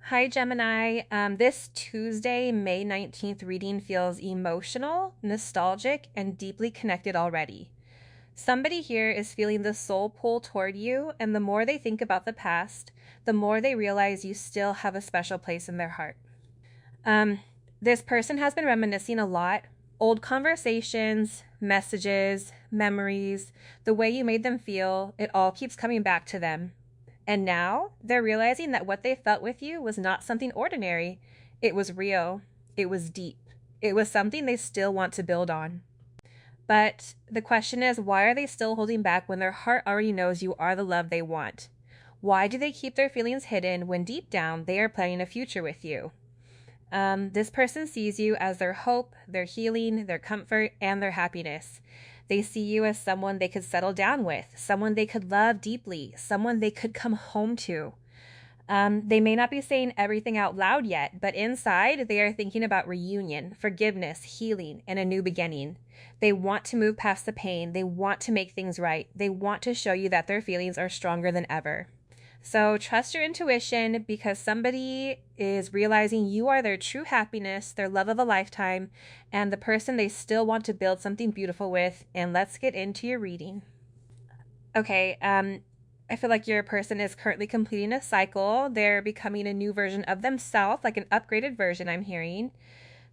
Hi, Gemini. This Tuesday, May 19th reading feels emotional, nostalgic, and deeply connected already. Somebody here is feeling the soul pull toward you, and the more they think about the past, the more they realize you still have a special place in their heart. Um, this person has been reminiscing a lot. Old conversations, messages, memories, the way you made them feel, it all keeps coming back to them. And now they're realizing that what they felt with you was not something ordinary. It was real. It was deep. It was something they still want to build on. But the question is, why are they still holding back when their heart already knows you are the love they want? Why do they keep their feelings hidden when deep down they are planning a future with you? This person sees you as their hope, their healing, their comfort, and their happiness. They see you as someone they could settle down with, someone they could love deeply, someone they could come home to. They may not be saying everything out loud yet, but inside they are thinking about reunion, forgiveness, healing, and a new beginning. They want to move past the pain. They want to make things right. They want to show you that their feelings are stronger than ever. So trust your intuition because somebody is realizing you are their true happiness, their love of a lifetime, and the person they still want to build something beautiful with. And let's get into your reading. Okay, I feel like your person is currently completing a cycle. They're becoming a new version of themselves, like an upgraded version, I'm hearing.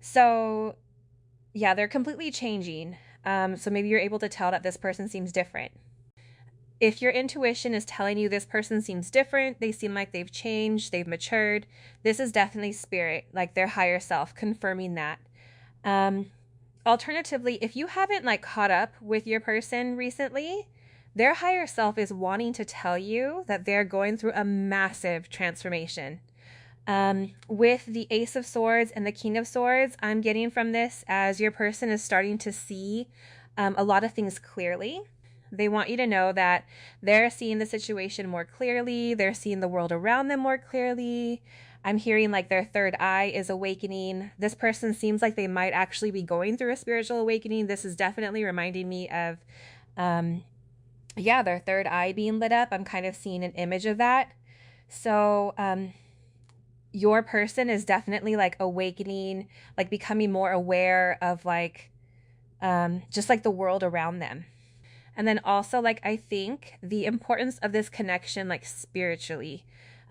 So, yeah, they're completely changing. So maybe you're able to tell that this person seems different. If your intuition is telling you this person seems different, they seem like they've changed, they've matured, this is definitely spirit, like their higher self, confirming that. Alternatively, if you haven't like caught up with your person recently, their higher self is wanting to tell you that they're going through a massive transformation. With the Ace of Swords and the King of Swords, I'm getting from this as your person is starting to see a lot of things clearly. They want you to know that they're seeing the situation more clearly. They're seeing the world around them more clearly. I'm hearing like their third eye is awakening. This person seems like they might actually be going through a spiritual awakening. This is definitely reminding me of, their third eye being lit up. I'm kind of seeing an image of that. So, your person is definitely like awakening, like becoming more aware of like, just like the world around them. And then also, like, I think the importance of this connection, like spiritually.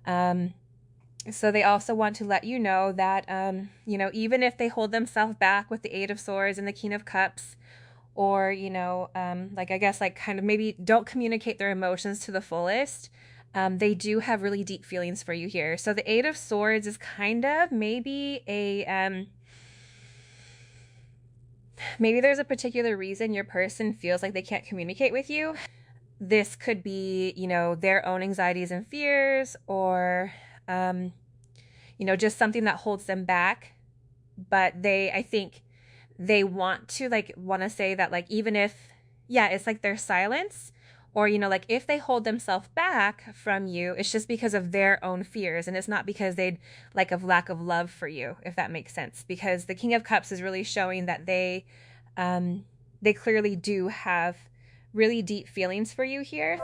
So they also want to let you know that, even if they hold themselves back with the Eight of Swords and the King of Cups, or, like, I guess, like, kind of maybe don't communicate their emotions to the fullest, they do have really deep feelings for you here. So the Eight of Swords is kind of maybe maybe there's a particular reason your person feels like they can't communicate with you. This could be, their own anxieties and fears, or, just something that holds them back. But I think they want to say that, like, even if, it's like their silence, or, like if they hold themselves back from you, it's just because of their own fears. And it's not because they'd like of lack of love for you, if that makes sense. Because the King of Cups is really showing that they clearly do have really deep feelings for you here.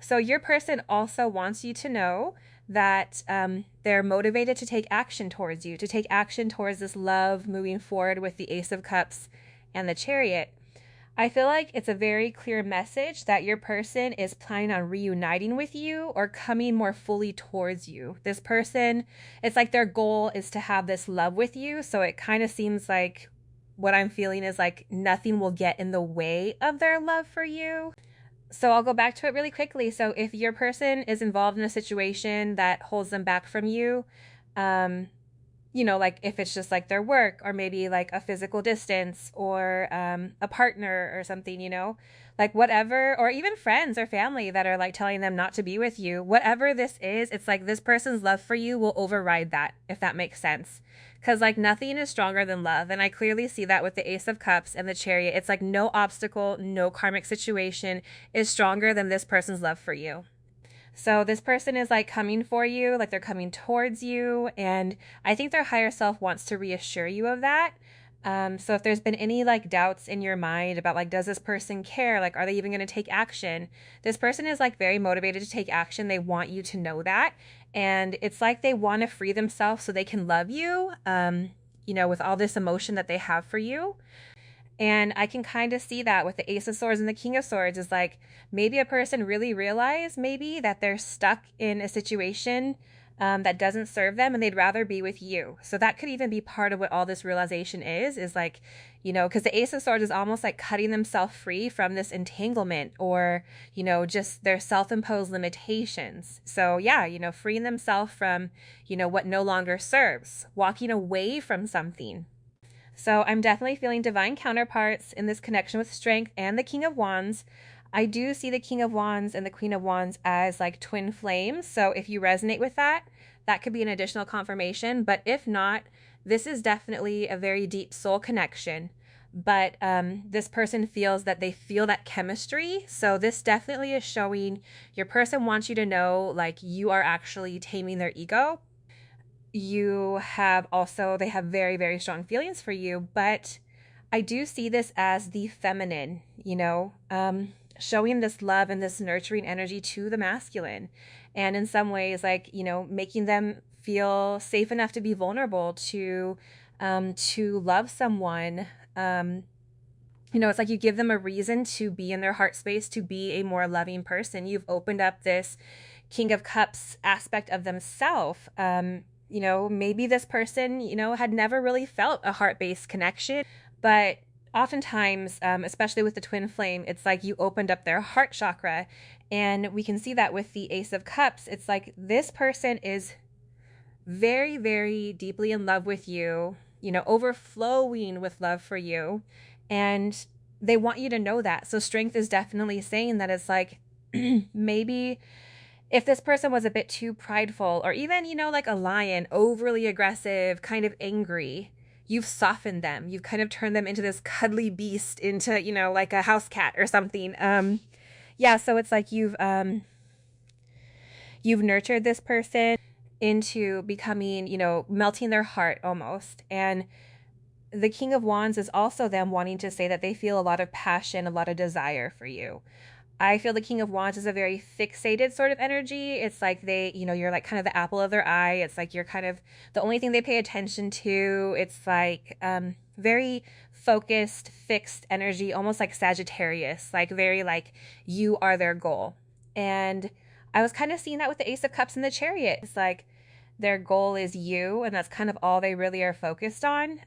So your person also wants you to know that they're motivated to take action towards you, to take action towards this love moving forward with the Ace of Cups and the Chariot. I feel like it's a very clear message that your person is planning on reuniting with you or coming more fully towards you. This person, it's like their goal is to have this love with you. So it kind of seems like what I'm feeling is like nothing will get in the way of their love for you. So I'll go back to it really quickly. So if your person is involved in a situation that holds them back from you, like if it's just like their work, or maybe like a physical distance, or a partner or something, like whatever, or even friends or family that are like telling them not to be with you, whatever this is, it's like this person's love for you will override that, if that makes sense. Because like nothing is stronger than love. And I clearly see that with the Ace of Cups and the Chariot. It's like no obstacle, no karmic situation is stronger than this person's love for you. So this person is like coming for you, like they're coming towards you. And I think their higher self wants to reassure you of that. So if there's been any like doubts in your mind about like, does this person care? Like, are they even going to take action? This person is like very motivated to take action. They want you to know that. And it's like they want to free themselves so they can love you, with all this emotion that they have for you. And I can kind of see that with the Ace of Swords and the King of Swords is like maybe a person really realized maybe that they're stuck in a situation that doesn't serve them and they'd rather be with you. So that could even be part of what all this realization is like, because the Ace of Swords is almost like cutting themselves free from this entanglement or, just their self-imposed limitations. So yeah, freeing themselves from, what no longer serves, walking away from something. So I'm definitely feeling divine counterparts in this connection with strength and the King of Wands. I do see the King of Wands and the Queen of Wands as like twin flames. So if you resonate with that, that could be an additional confirmation. But if not, this is definitely a very deep soul connection. But this person feels that they feel that chemistry. So this definitely is showing your person wants you to know like you are actually taming their ego. They have very, very strong feelings for you, but I do see this as the feminine, showing this love and this nurturing energy to the masculine. And in some ways, like, making them feel safe enough to be vulnerable, to love someone. It's like you give them a reason to be in their heart space, to be a more loving person. You've opened up this King of Cups aspect of themselves. Maybe this person, had never really felt a heart-based connection, but oftentimes, especially with the twin flame, it's like you opened up their heart chakra. And we can see that with the Ace of Cups. It's like this person is very, very deeply in love with you, overflowing with love for you. And they want you to know that. So strength is definitely saying that it's like, maybe if this person was a bit too prideful or even, like a lion, overly aggressive, kind of angry, you've softened them. You've kind of turned them into this cuddly beast, into, like a house cat or something. So it's like you've nurtured this person into becoming, melting their heart almost. And the King of Wands is also them wanting to say that they feel a lot of passion, a lot of desire for you. I feel the King of Wands is a very fixated sort of energy. It's like you're like kind of the apple of their eye. It's like you're kind of the only thing they pay attention to. It's like very focused, fixed energy, almost like Sagittarius, like very like you are their goal. And I was kind of seeing that with the Ace of Cups and the Chariot. It's like their goal is you, and that's kind of all they really are focused on.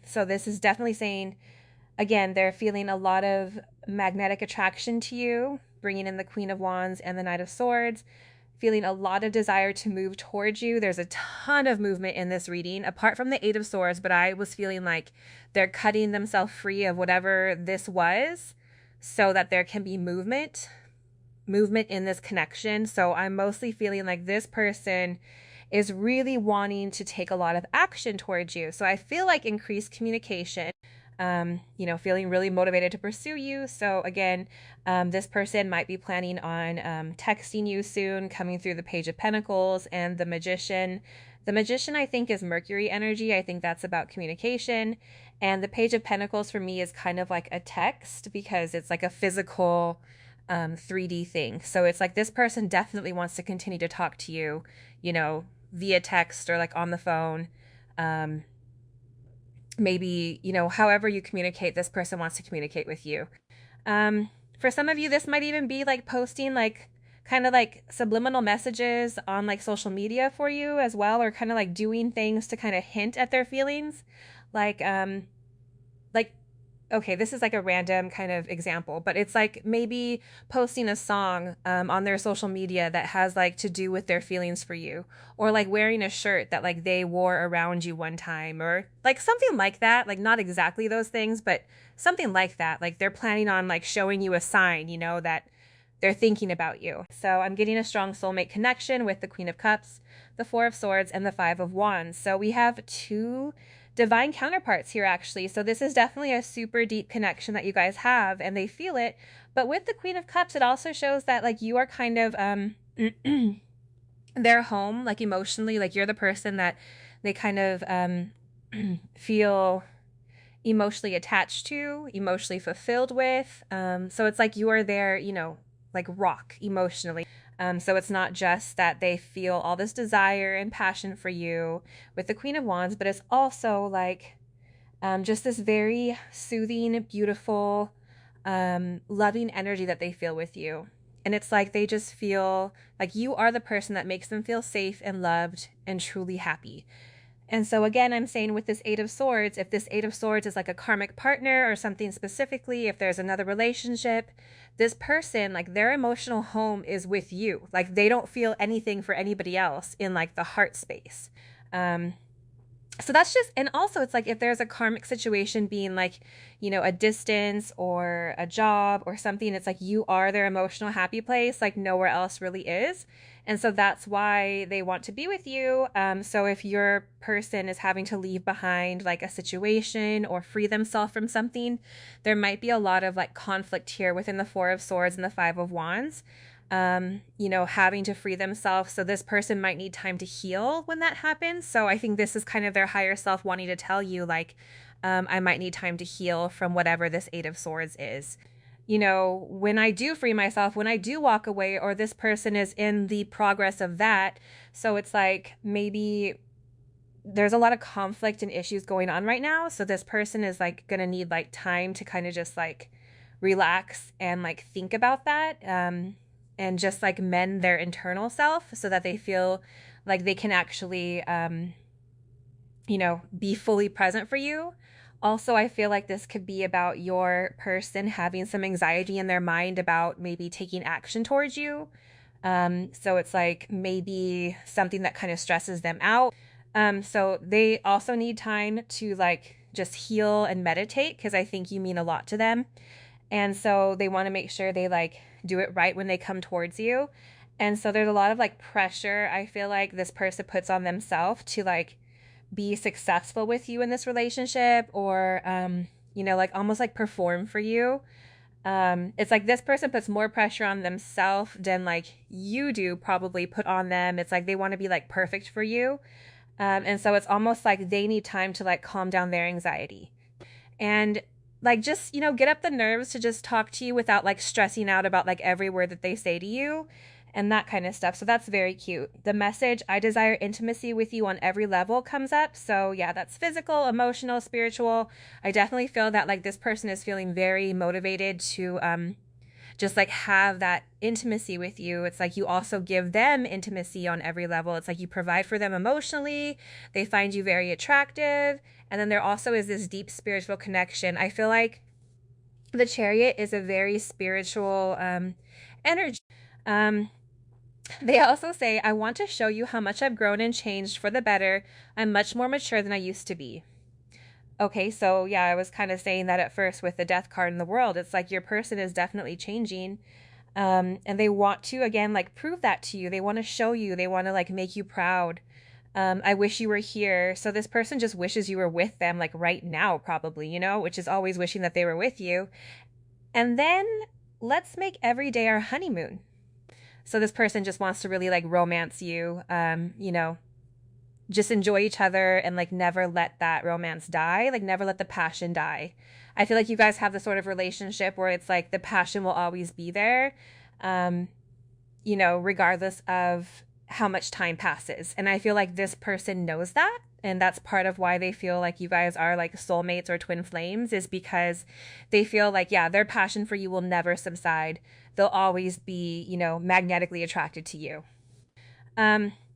So this is definitely saying, again, they're feeling a lot of magnetic attraction to you, bringing in the Queen of Wands and the Knight of Swords, feeling a lot of desire to move towards you. There's a ton of movement in this reading, apart from the Eight of Swords, but I was feeling like they're cutting themselves free of whatever this was so that there can be movement in this connection. So I'm mostly feeling like this person is really wanting to take a lot of action towards you. So I feel like increased communication, feeling really motivated to pursue you. So again, this person might be planning on texting you soon, coming through the Page of Pentacles and the Magician. The Magician, I think, is Mercury energy. I think that's about communication. And the Page of Pentacles for me is kind of like a text because it's like a physical 3D thing. So it's like this person definitely wants to continue to talk to you, via text or like on the phone. Maybe, however you communicate, this person wants to communicate with you. For some of you, this might even be like posting like kind of like subliminal messages on like social media for you as well, or kind of like doing things to kind of hint at their feelings. Like, okay, this is like a random kind of example, but it's like maybe posting a song on their social media that has like to do with their feelings for you, or like wearing a shirt that like they wore around you one time, or like something like that. Like not exactly those things, but something like that. Like they're planning on like showing you a sign, that they're thinking about you. So I'm getting a strong soulmate connection with the Queen of Cups, the Four of Swords, and the Five of Wands. So we have two divine counterparts here, actually. So this is definitely a super deep connection that you guys have, and they feel it. But with the Queen of Cups, it also shows that like you are kind of their home, like emotionally, like you're the person that they kind of feel emotionally attached to, emotionally fulfilled with. So it's like you are there, like rock emotionally. So it's not just that they feel all this desire and passion for you with the Queen of Wands, but it's also like just this very soothing, beautiful, loving energy that they feel with you. And it's like they just feel like you are the person that makes them feel safe and loved and truly happy. And so again, I'm saying with this Eight of Swords, if this Eight of Swords is like a karmic partner or something specifically, if there's another relationship, this person, like their emotional home is with you. Like they don't feel anything for anybody else in like the heart space. So that's just, and also it's like if there's a karmic situation being like, a distance or a job or something, it's like you are their emotional happy place, like nowhere else really is. And so that's why they want to be with you. So if your person is having to leave behind like a situation or free themselves from something, there might be a lot of like conflict here within the Four of Swords and the Five of Wands. Having to free themselves. So this person might need time to heal when that happens. So I think this is kind of their higher self wanting to tell you, like, I might need time to heal from whatever this Eight of Swords is. When I do free myself, when I do walk away, or this person is in the progress of that. So it's like maybe there's a lot of conflict and issues going on right now. So this person is like going to need like time to kind of just like relax and like think about that. And just like mend their internal self so that they feel like they can actually, be fully present for you. Also, I feel like this could be about your person having some anxiety in their mind about maybe taking action towards you. So it's like maybe something that kind of stresses them out. So they also need time to like just heal and meditate because I think you mean a lot to them. And so they want to make sure they like do it right when they come towards you. And so there's a lot of like pressure I feel like this person puts on themselves to like be successful with you in this relationship or, like almost like perform for you. It's like this person puts more pressure on themselves than like you do probably put on them. It's like they want to be like perfect for you. And so it's almost like they need time to like calm down their anxiety. And like just get up the nerves to just talk to you without like stressing out about like every word that they say to you and that kind of stuff. So that's very cute. The message, I desire intimacy with you on every level, comes up. So yeah, that's physical, emotional, spiritual. I definitely feel that like this person is feeling very motivated to just like have that intimacy with you. It's like you also give them intimacy on every level. It's like you provide for them emotionally. They find you very attractive. And then there also is this deep spiritual connection. I feel like the Chariot is a very spiritual energy. They also say, I want to show you how much I've grown and changed for the better. I'm much more mature than I used to be. Okay, so yeah, I was kind of saying that at first with the Death card in the world. It's like your person is definitely changing. And they want to, again, like prove that to you. They want to show you. They want to like make you proud. I wish you were here. So this person just wishes you were with them like right now, probably, which is always wishing that they were with you. And then let's make every day our honeymoon. So this person just wants to really like romance you, just enjoy each other and like never let that romance die, like never let the passion die. I feel like you guys have the sort of relationship where it's like the passion will always be there, regardless of how much time passes. And I feel like this person knows that. And that's part of why they feel like you guys are like soulmates or twin flames, is because they feel like, yeah, their passion for you will never subside. They'll always be, magnetically attracted to you.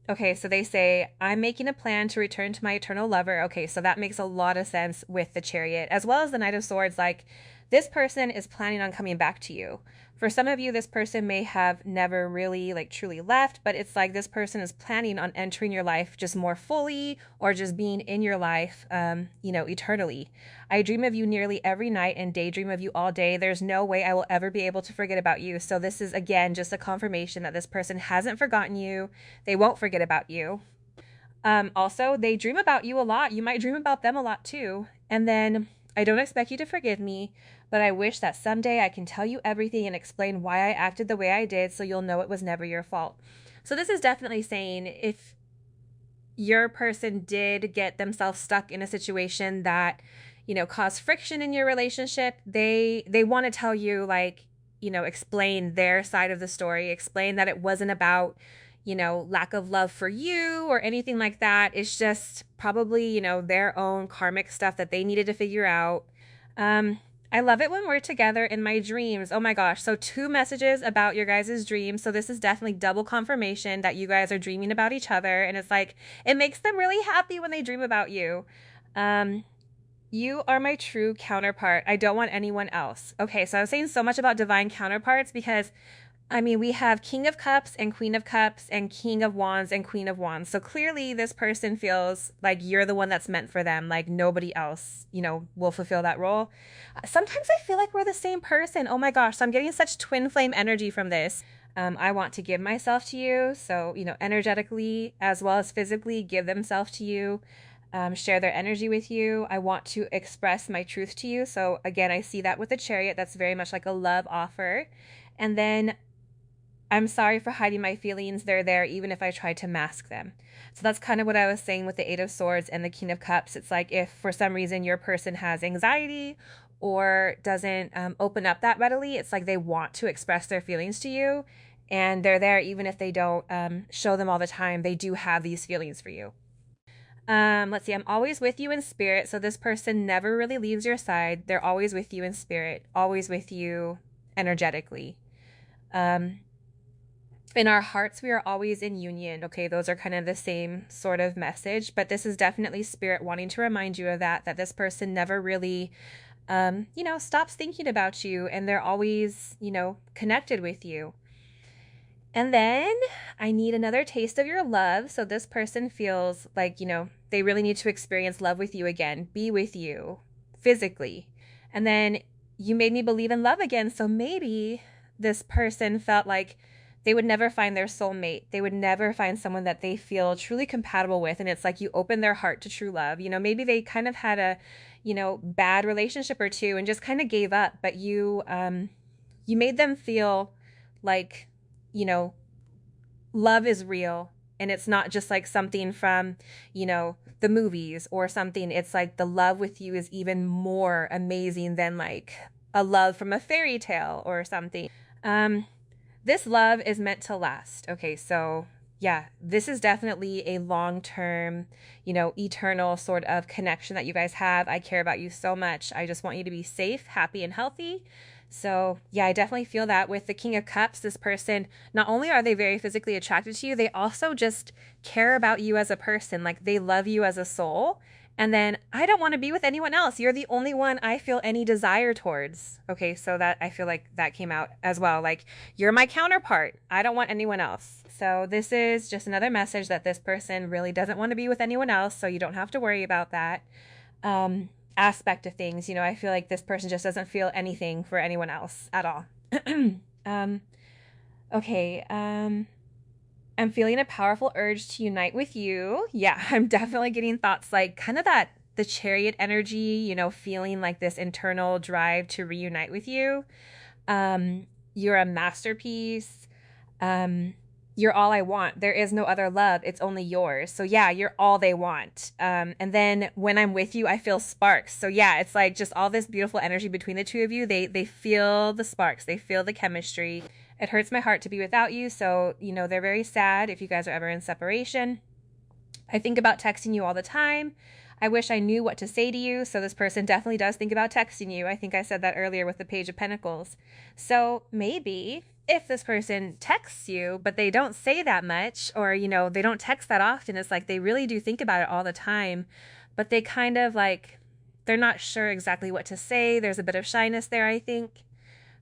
Okay, so they say, I'm making a plan to return to my eternal lover. Okay, so that makes a lot of sense with the Chariot, as well as the Knight of Swords. Like, this person is planning on coming back to you. For some of you, this person may have never really like truly left, but it's like this person is planning on entering your life just more fully, or just being in your life, eternally. I dream of you nearly every night and daydream of you all day. There's no way I will ever be able to forget about you. So this is, again, just a confirmation that this person hasn't forgotten you. They won't forget about you. Also, they dream about you a lot. You might dream about them a lot too. And then, I don't expect you to forgive me, but I wish that someday I can tell you everything and explain why I acted the way I did, so you'll know it was never your fault. So this is definitely saying if your person did get themselves stuck in a situation that, cause friction in your relationship, they want to tell you, like, explain their side of the story, explain that it wasn't about, lack of love for you or anything like that. It's just probably, their own karmic stuff that they needed to figure out. I love it when we're together in my dreams. Oh my gosh. So 2 messages about your guys' dreams. So this is definitely double confirmation that you guys are dreaming about each other. And it's like, it makes them really happy when they dream about you. You are my true counterpart. I don't want anyone else. Okay, so I was saying so much about divine counterparts because, I mean, we have King of Cups and Queen of Cups and King of Wands and Queen of Wands. So clearly this person feels like you're the one that's meant for them. Like nobody else, will fulfill that role. Sometimes I feel like we're the same person. Oh my gosh. So I'm getting such twin flame energy from this. I want to give myself to you. So, energetically as well as physically give themselves to you. Share their energy with you. I want to express my truth to you. So again, I see that with the Chariot. That's very much like a love offer. And then I'm sorry for hiding my feelings. They're there even if I try to mask them. So that's kind of what I was saying with the 8 of Swords and the King of Cups. It's like if for some reason your person has anxiety or doesn't open up that readily, it's like they want to express their feelings to you. And they're there even if they don't show them all the time. They do have these feelings for you. Let's see. I'm always with you in spirit. So this person never really leaves your side. They're always with you in spirit, always with you energetically. In our hearts, we are always in union. Okay, those are kind of the same sort of message, but this is definitely spirit wanting to remind you of that this person never really, stops thinking about you, and they're always, connected with you. And then I need another taste of your love. So this person feels like, they really need to experience love with you again, be with you physically. And then you made me believe in love again. So maybe this person felt like they would never find their soulmate. They would never find someone that they feel truly compatible with. And it's like you open their heart to true love. Maybe they kind of had a, bad relationship or two and just kind of gave up. But you made them feel like, love is real. And it's not just like something from, the movies or something. It's like the love with you is even more amazing than like a love from a fairy tale or something. This love is meant to last. Okay, so yeah, this is definitely a long-term, eternal sort of connection that you guys have. I care about you so much. I just want you to be safe, happy, and healthy. So yeah, I definitely feel that with the King of Cups, this person, not only are they very physically attracted to you, they also just care about you as a person. Like they love you as a soul. And then I don't want to be with anyone else. You're the only one I feel any desire towards. Okay, so that I feel like that came out as well. Like you're my counterpart. I don't want anyone else. So this is just another message that this person really doesn't want to be with anyone else. So you don't have to worry about that. Aspect of things. I feel like this person just doesn't feel anything for anyone else at all. Okay. I'm feeling a powerful urge to unite with you. Yeah, I'm definitely getting thoughts like kind of that, the Chariot energy, feeling like this internal drive to reunite with you. You're a masterpiece. You're all I want. There is no other love. It's only yours. So yeah, you're all they want. And then when I'm with you, I feel sparks. So yeah, it's like just all this beautiful energy between the two of you. They feel the sparks. They feel the chemistry. It hurts my heart to be without you. So, they're very sad if you guys are ever in separation. I think about texting you all the time. I wish I knew what to say to you. So this person definitely does think about texting you. I think I said that earlier with the Page of Pentacles. So maybe if this person texts you, but they don't say that much, or, they don't text that often, it's like they really do think about it all the time, but they kind of like, they're not sure exactly what to say. There's a bit of shyness there, I think.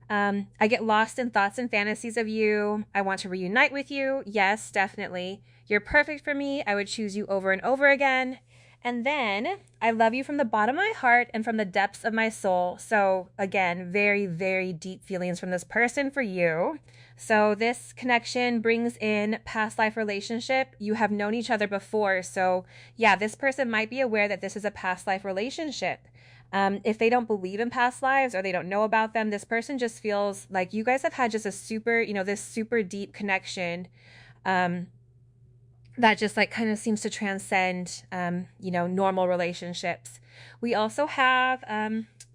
I get lost in thoughts and fantasies of you. I want to reunite with you. Yes, definitely. You're perfect for me. I would choose you over and over again. And then I love you from the bottom of my heart and from the depths of my soul. So again, very, very deep feelings from this person for you. So this connection brings in past life relationship. You have known each other before. So yeah, this person might be aware that this is a past life relationship. If they don't believe in past lives or they don't know about them, this person just feels like you guys have had just a super, this super deep connection that just like kind of seems to transcend, normal relationships. We also have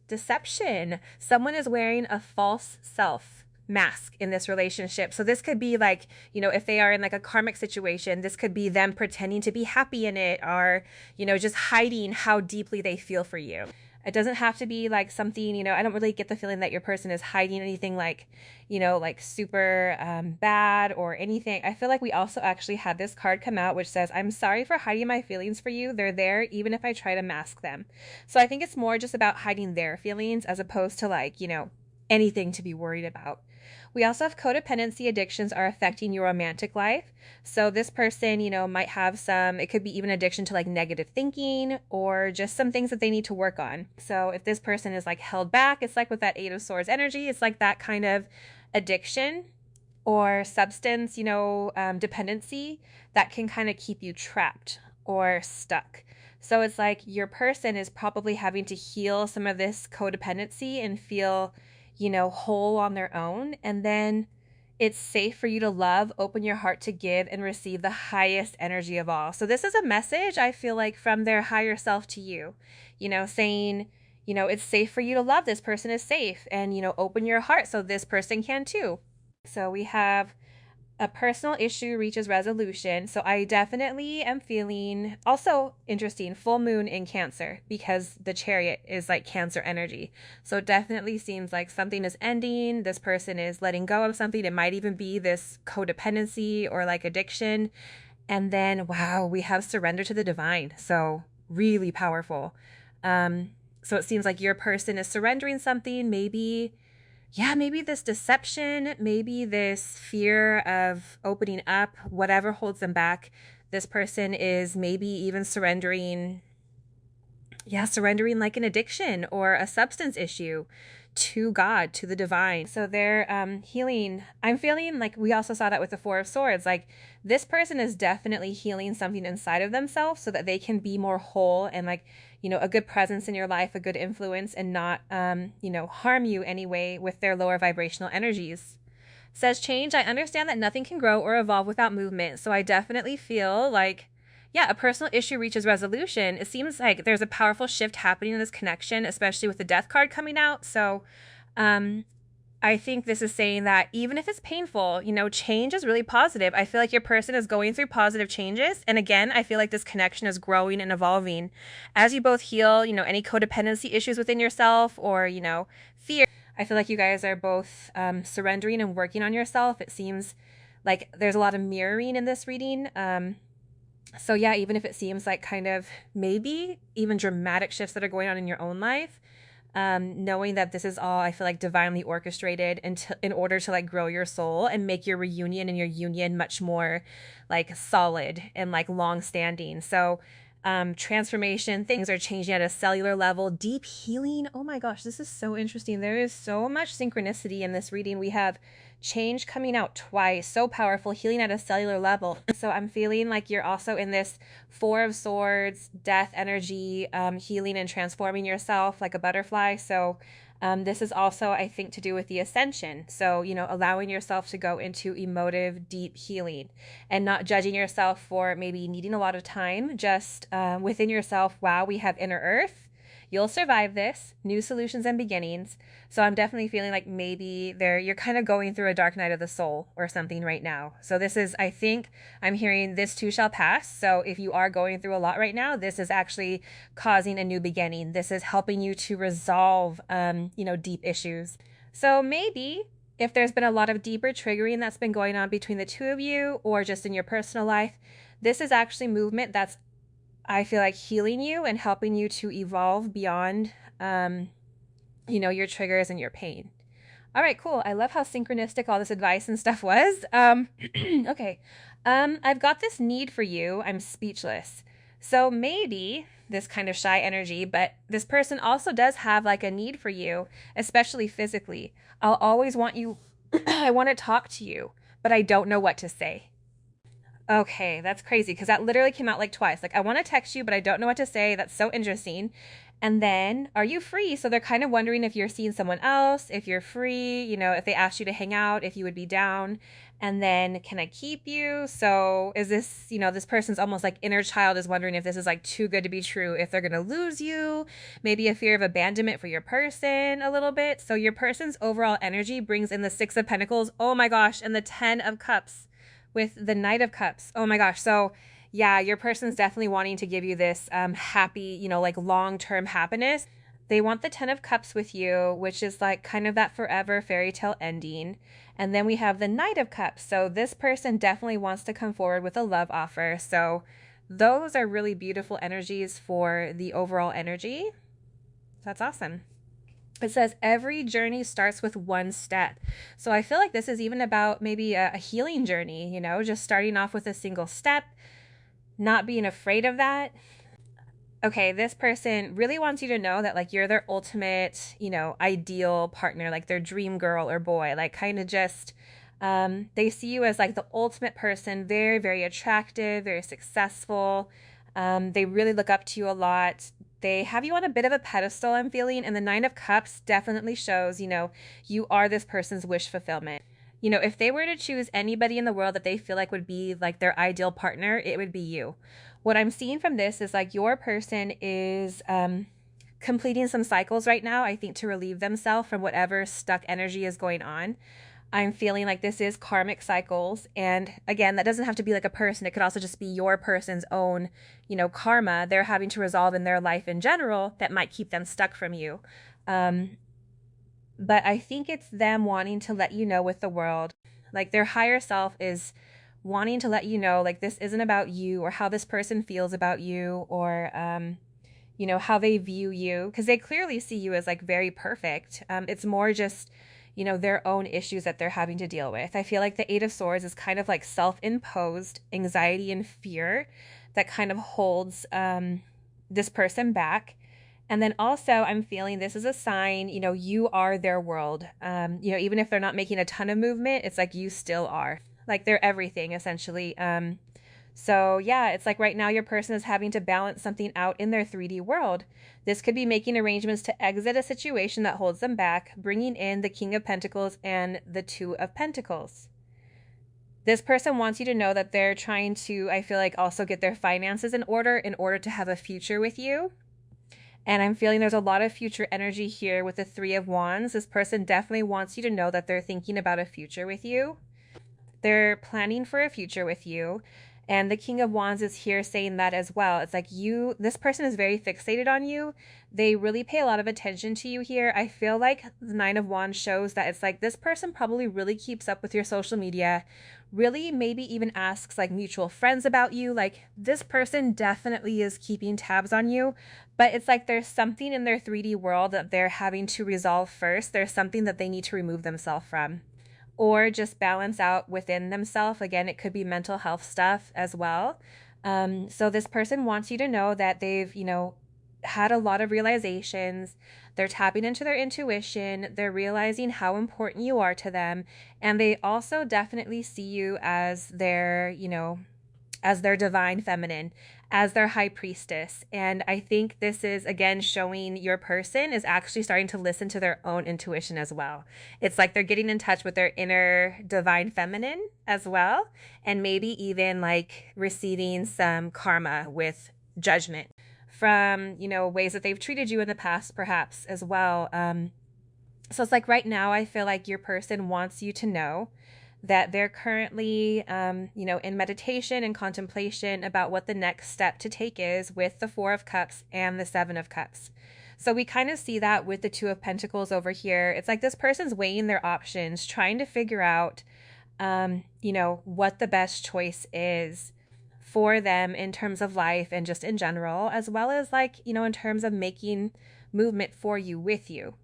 deception. Someone is wearing a false self mask in this relationship. So this could be like, if they are in like a karmic situation, this could be them pretending to be happy in it, or, just hiding how deeply they feel for you. It doesn't have to be like something, I don't really get the feeling that your person is hiding anything like, like super bad or anything. I feel like we also actually had this card come out which says, I'm sorry for hiding my feelings for you. They're there even if I try to mask them. So I think it's more just about hiding their feelings as opposed to like, anything to be worried about. We also have codependency addictions are affecting your romantic life. So this person, might have it could be even addiction to like negative thinking or just some things that they need to work on. So if this person is like held back, it's like with that Eight of Swords energy, it's like that kind of addiction or substance, dependency that can kind of keep you trapped or stuck. So it's like your person is probably having to heal some of this codependency and feel whole on their own. And then it's safe for you to love, open your heart to give, and receive the highest energy of all. So this is a message, I feel like, from their higher self to you, saying, it's safe for you to love. This person is safe. And, open your heart so this person can too. So we have a personal issue reaches resolution. So I definitely am feeling, also interesting, full moon in Cancer, because the Chariot is like Cancer energy. So it definitely seems like something is ending. This person is letting go of something. It might even be this codependency or like addiction. And then, wow, we have surrender to the divine. So really powerful. So it seems like your person is surrendering something, maybe this deception, maybe this fear of opening up, whatever holds them back. This person is maybe even surrendering like an addiction or a substance issue to God, to the divine. So they're healing. I'm feeling like we also saw that with the Four of Swords. Like this person is definitely healing something inside of themselves so that they can be more whole and like, a good presence in your life, a good influence, and not, harm you anyway with their lower vibrational energies. Says change. I understand that nothing can grow or evolve without movement. So I definitely feel like, a personal issue reaches resolution. It seems like there's a powerful shift happening in this connection, especially with the Death card coming out. So I think this is saying that even if it's painful, change is really positive. I feel like your person is going through positive changes. And again, I feel like this connection is growing and evolving as you both heal, any codependency issues within yourself or, fear. I feel like you guys are both surrendering and working on yourself. It seems like there's a lot of mirroring in this reading. So yeah, even if it seems like kind of maybe even dramatic shifts that are going on in your own life, knowing that this is all, I feel like, divinely orchestrated in order to like grow your soul and make your reunion and your union much more like solid and like long standing. So transformation, things are changing at a cellular level, deep healing. Oh my gosh, this is so interesting. There is so much synchronicity in this reading. We have change coming out twice, so powerful, healing at a cellular level. So I'm feeling like you're also in this Four of Swords, death energy, healing and transforming yourself like a butterfly. So this is also, I think, to do with the ascension. So, allowing yourself to go into emotive, deep healing and not judging yourself for maybe needing a lot of time, just within yourself. Wow, we have inner earth. You'll survive this. New solutions and beginnings. So I'm definitely feeling like maybe you're kind of going through a dark night of the soul or something right now. So this is, I think I'm hearing this too shall pass. So if you are going through a lot right now, this is actually causing a new beginning. This is helping you to resolve, deep issues. So maybe if there's been a lot of deeper triggering that's been going on between the two of you or just in your personal life, this is actually movement that's, I feel like, healing you and helping you to evolve beyond, your triggers and your pain. All right, cool. I love how synchronistic all this advice and stuff was. Okay. I've got this need for you. I'm speechless. So maybe this kind of shy energy, but this person also does have like a need for you, especially physically. I'll always want you. I want to talk to you, but I don't know what to say. Okay, that's crazy because that literally came out like twice. Like, I want to text you, but I don't know what to say. That's so interesting. And then, are you free? So they're kind of wondering if you're seeing someone else, if you're free, if they asked you to hang out, if you would be down. And then, can I keep you? So is this, this person's almost like inner child is wondering if this is like too good to be true, if they're going to lose you, maybe a fear of abandonment for your person a little bit. So your person's overall energy brings in the Six of Pentacles. Oh my gosh. And the 10 of Cups with the Knight of Cups. Oh my gosh. So yeah, your person's definitely wanting to give you this happy, like long-term happiness. They want the 10 of Cups with you, which is like kind of that forever fairy tale ending. And then we have the Knight of Cups. So this person definitely wants to come forward with a love offer. So those are really beautiful energies for the overall energy. That's awesome. It says every journey starts with one step. So I feel like this is even about maybe a healing journey, just starting off with a single step, not being afraid of that. Okay, this person really wants you to know that like you're their ultimate, ideal partner, like their dream girl or boy, like kind of just they see you as like the ultimate person, very, very attractive, very successful. They really look up to you a lot. They have you on a bit of a pedestal, I'm feeling, and the Nine of Cups definitely shows, you are this person's wish fulfillment. If they were to choose anybody in the world that they feel like would be like their ideal partner, it would be you. What I'm seeing from this is like your person is completing some cycles right now, I think, to relieve themselves from whatever stuck energy is going on. I'm feeling like this is karmic cycles. And again, that doesn't have to be like a person. It could also just be your person's own, karma they're having to resolve in their life in general that might keep them stuck from you. But I think it's them wanting to let you know with the world, like their higher self is wanting to let you know, like this isn't about you or how this person feels about you or, how they view you, because they clearly see you as like very perfect. It's more just, their own issues that they're having to deal with. I feel like the Eight of Swords is kind of like self-imposed anxiety and fear that kind of holds this person back. And then also I'm feeling this is a sign, you are their world. Even if they're not making a ton of movement, it's like you still are. Like they're everything essentially. So yeah, it's like right now your person is having to balance something out in their 3D world. This could be making arrangements to exit a situation that holds them back, bringing in the King of Pentacles and the Two of Pentacles. This person wants you to know that they're trying to, I feel like, also get their finances in order to have a future with you. And I'm feeling there's a lot of future energy here with the Three of Wands. This person definitely wants you to know that they're thinking about a future with you. They're planning for a future with you. And the King of Wands is here saying that as well. It's like this person is very fixated on you. They really pay a lot of attention to you here. I feel like the Nine of Wands shows that it's like this person probably really keeps up with your social media, really maybe even asks like mutual friends about you. Like this person definitely is keeping tabs on you, but it's like there's something in their 3D world that they're having to resolve first. There's something that they need to remove themselves from, or just balance out within themselves. Again, it could be mental health stuff as well. So this person wants you to know that they've, had a lot of realizations. They're tapping into their intuition. They're realizing how important you are to them. And they also definitely see you as their, as their divine feminine, as their high priestess. And I think this is, again, showing your person is actually starting to listen to their own intuition as well. It's like they're getting in touch with their inner divine feminine as well. And maybe even like receiving some karma with judgment from, ways that they've treated you in the past, perhaps as well. So it's like right now, I feel like your person wants you to know that they're currently, in meditation and contemplation about what the next step to take is with the Four of Cups and the Seven of Cups. So we kind of see that with the Two of Pentacles over here. It's like this person's weighing their options, trying to figure out, what the best choice is for them in terms of life and just in general, as well as like, in terms of making movement for you, with you.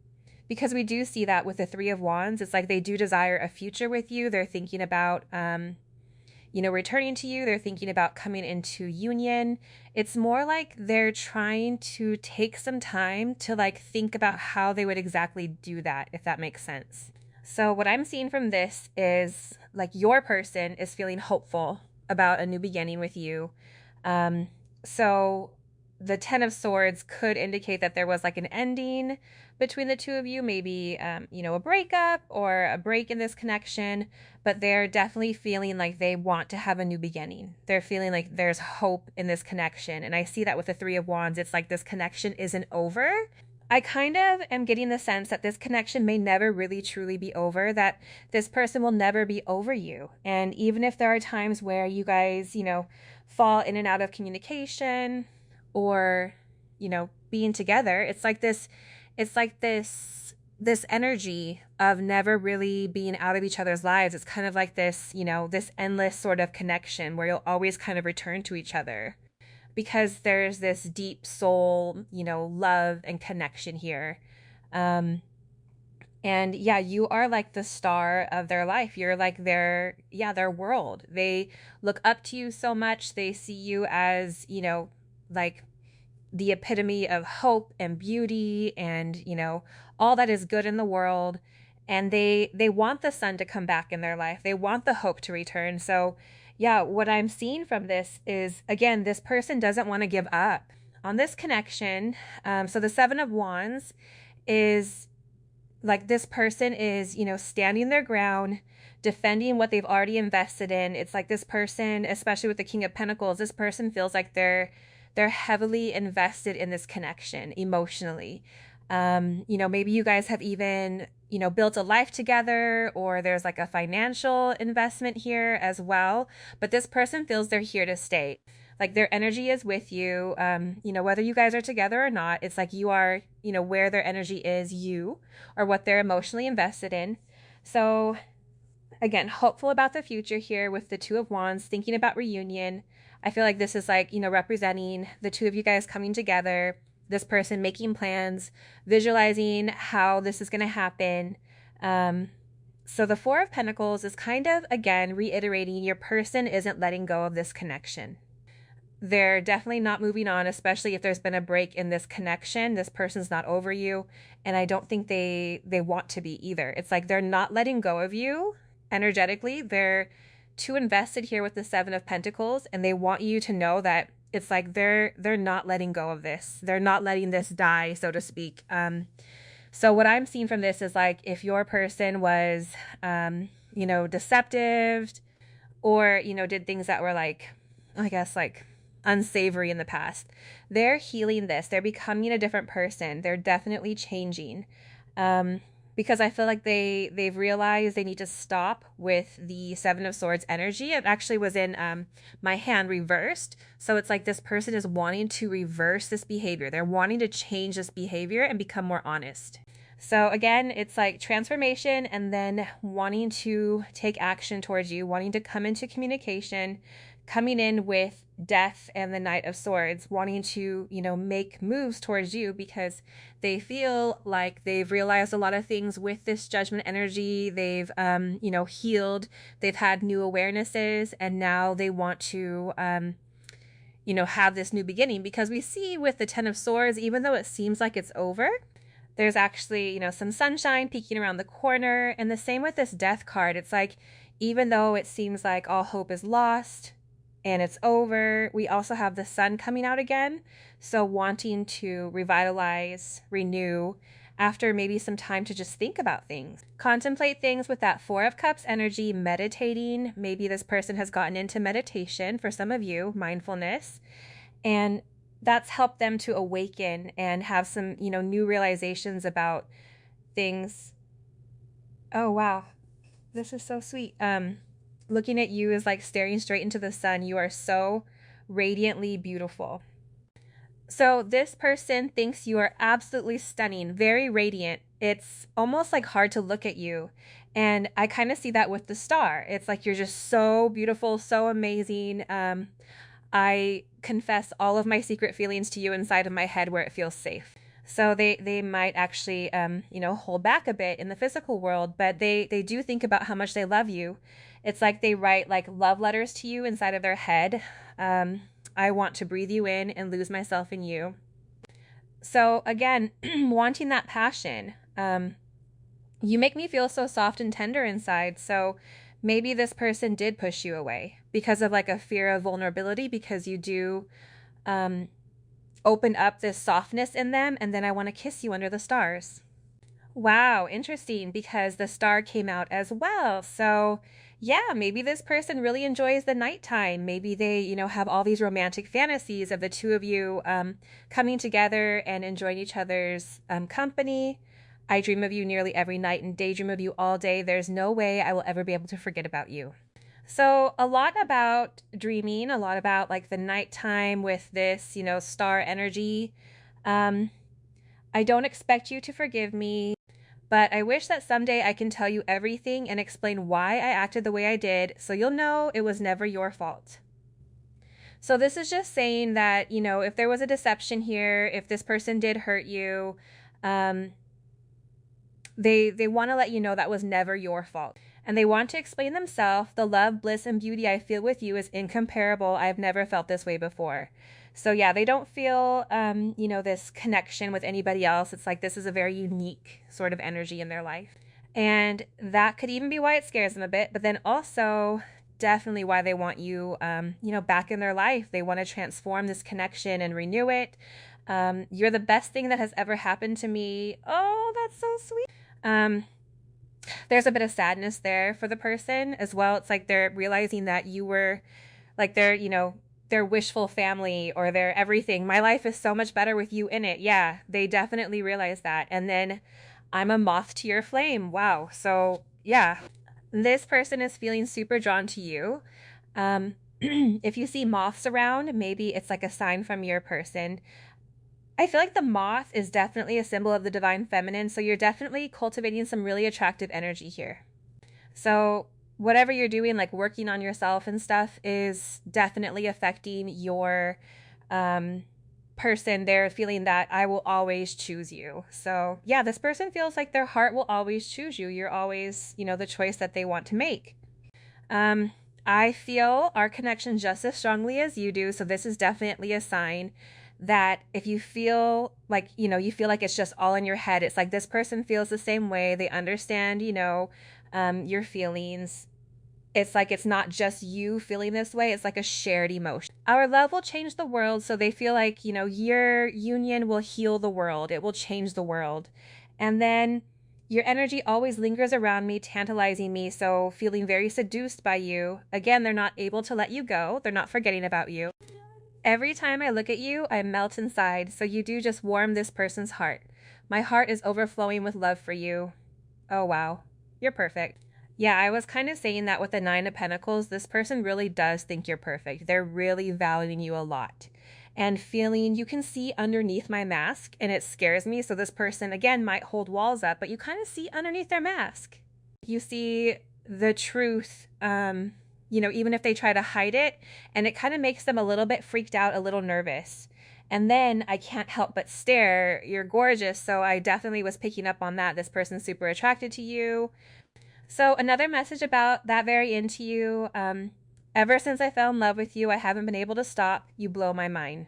Because we do see that with the Three of Wands, it's like they do desire a future with you. They're thinking about, returning to you. They're thinking about coming into union. It's more like they're trying to take some time to like think about how they would exactly do that, if that makes sense. So what I'm seeing from this is like your person is feeling hopeful about a new beginning with you. So the Ten of Swords could indicate that there was like an ending between the two of you, maybe, a breakup or a break in this connection, but they're definitely feeling like they want to have a new beginning. They're feeling like there's hope in this connection. And I see that with the Three of Wands. It's like this connection isn't over. I kind of am getting the sense that this connection may never really truly be over, that this person will never be over you. And even if there are times where you guys, fall in and out of communication or, being together, it's like this energy of never really being out of each other's lives. It's kind of like this, this endless sort of connection where you'll always kind of return to each other, because there's this deep soul, love and connection here. And yeah, you are like the star of their life. You're like their world. They look up to you so much. They see you as, like the epitome of hope and beauty and, all that is good in the world. And they want the sun to come back in their life. They want the hope to return. So yeah, what I'm seeing from this is, again, this person doesn't want to give up on this connection. So the Seven of Wands is like, this person is, standing their ground, defending what they've already invested in. It's like this person, especially with the King of Pentacles, this person feels like they're heavily invested in this connection emotionally. Maybe you guys have even, built a life together, or there's like a financial investment here as well. But this person feels they're here to stay. Like their energy is with you, whether you guys are together or not. It's like you are, where their energy is, you, or what they're emotionally invested in. So again, hopeful about the future here with the Two of Wands, thinking about reunion. I feel like this is like, representing the two of you guys coming together, this person making plans, visualizing how this is going to happen. So the Four of Pentacles is kind of, again, reiterating your person isn't letting go of this connection. They're definitely not moving on, especially if there's been a break in this connection. This person's not over you. And I don't think they want to be either. It's like they're not letting go of you energetically. They're too invested here with the Seven of Pentacles, and they want you to know that it's like they're not letting go of this. They're not letting this die, so to speak. So what I'm seeing from this is like, if your person was, deceptive, or, did things that were like, I guess, like unsavory in the past, they're healing this. They're becoming a different person. They're definitely changing. Because I feel like they've realized they need to stop with the Seven of Swords energy. It actually was in my hand reversed. So it's like this person is wanting to reverse this behavior. They're wanting to change this behavior and become more honest. So again, it's like transformation, and then wanting to take action towards you, wanting to come into communication, coming in with Death and the Knight of Swords, wanting to, make moves towards you, because they feel like they've realized a lot of things with this Judgment energy. They've, healed, they've had new awarenesses, and now they want to, have this new beginning. Because we see with the Ten of Swords, even though it seems like it's over, there's actually, some sunshine peeking around the corner. And the same with this Death card. It's like, even though it seems like all hope is lost and it's over, we also have the sun coming out again. So wanting to revitalize, renew, after maybe some time to just think about things. Contemplate things with that Four of Cups energy, meditating. Maybe this person has gotten into meditation, for some of you, mindfulness. And that's helped them to awaken and have some, new realizations about things. Oh, wow. This is so sweet. Looking at you is like staring straight into the sun. You are so radiantly beautiful. So this person thinks you are absolutely stunning, very radiant. It's almost like hard to look at you. And I kind of see that with the star. It's like you're just so beautiful, so amazing. I confess all of my secret feelings to you inside of my head where it feels safe. So they might actually, hold back a bit in the physical world, but they do think about how much they love you. It's like they write like love letters to you inside of their head. I want to breathe you in and lose myself in you. So again, wanting that passion. You make me feel so soft and tender inside. So maybe this person did push you away because of like a fear of vulnerability, because you do open up this softness in them, and then I want to kiss you under the stars. Wow, interesting, because the star came out as well. So, yeah, maybe this person really enjoys the nighttime. Maybe they, have all these romantic fantasies of the two of you coming together and enjoying each other's company. I dream of you nearly every night and daydream of you all day. There's no way I will ever be able to forget about you. So, a lot about dreaming, a lot about like the nighttime with this, star energy. I don't expect you to forgive me, but I wish that someday I can tell you everything and explain why I acted the way I did, so you'll know it was never your fault. So this is just saying that, if there was a deception here, if this person did hurt you, they want to let you know that was never your fault. And they want to explain themselves. The love, bliss, and beauty I feel with you is incomparable. I've never felt this way before. So yeah, they don't feel, this connection with anybody else. It's like this is a very unique sort of energy in their life. And that could even be why it scares them a bit. But then also definitely why they want you, back in their life. They want to transform this connection and renew it. You're the best thing that has ever happened to me. Oh, that's so sweet. There's a bit of sadness there for the person as well. It's like they're realizing that you were like their wishful family or their everything. My life is so much better with you in it. Yeah, they definitely realize that. And then I'm a moth to your flame. Wow. So yeah, this person is feeling super drawn to you. If you see moths around, maybe it's like a sign from your person. I feel like the moth is definitely a symbol of the divine feminine, so you're definitely cultivating some really attractive energy here. So whatever you're doing, like working on yourself and stuff, is definitely affecting your person. They're feeling that I will always choose you. So yeah, this person feels like their heart will always choose you. You're always, the choice that they want to make. I feel our connection just as strongly as you do, so this is definitely a sign that if you feel like, you feel like it's just all in your head, it's like this person feels the same way. They understand, your feelings. It's like it's not just you feeling this way. It's like a shared emotion. Our love will change the world, so they feel like, your union will heal the world. It will change the world. And then your energy always lingers around me, tantalizing me, so feeling very seduced by you. Again, they're not able to let you go. They're not forgetting about you. Every time I look at you, I melt inside, so you do just warm this person's heart. My heart is overflowing with love for you. Oh, wow. You're perfect. Yeah, I was kind of saying that with the Nine of Pentacles, this person really does think you're perfect. They're really valuing you a lot. And feeling you can see underneath my mask, and it scares me. So this person, again, might hold walls up, but you kind of see underneath their mask. You see the truth, even if they try to hide it, and it kind of makes them a little bit freaked out, a little nervous. And then I can't help but stare. You're gorgeous. So I definitely was picking up on that. This person's super attracted to you. So another message about that very into you. Ever since I fell in love with you, I haven't been able to stop. You blow my mind.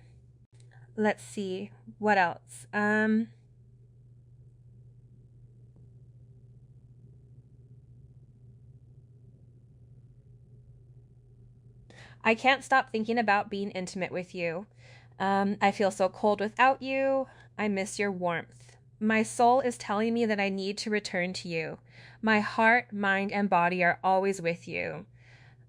Let's see. What else? I can't stop thinking about being intimate with you. I feel so cold without you. I miss your warmth. My soul is telling me that I need to return to you. My heart, mind, and body are always with you.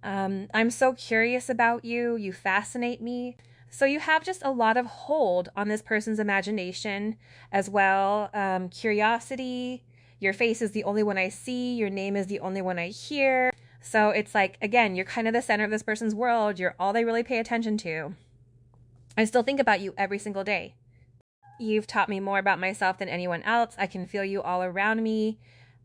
I'm so curious about you. You fascinate me. So you have just a lot of hold on this person's imagination as well. Curiosity. Your face is the only one I see. Your name is the only one I hear. So it's like, again, you're kind of the center of this person's world. You're all they really pay attention to. I still think about you every single day. You've taught me more about myself than anyone else. I can feel you all around me.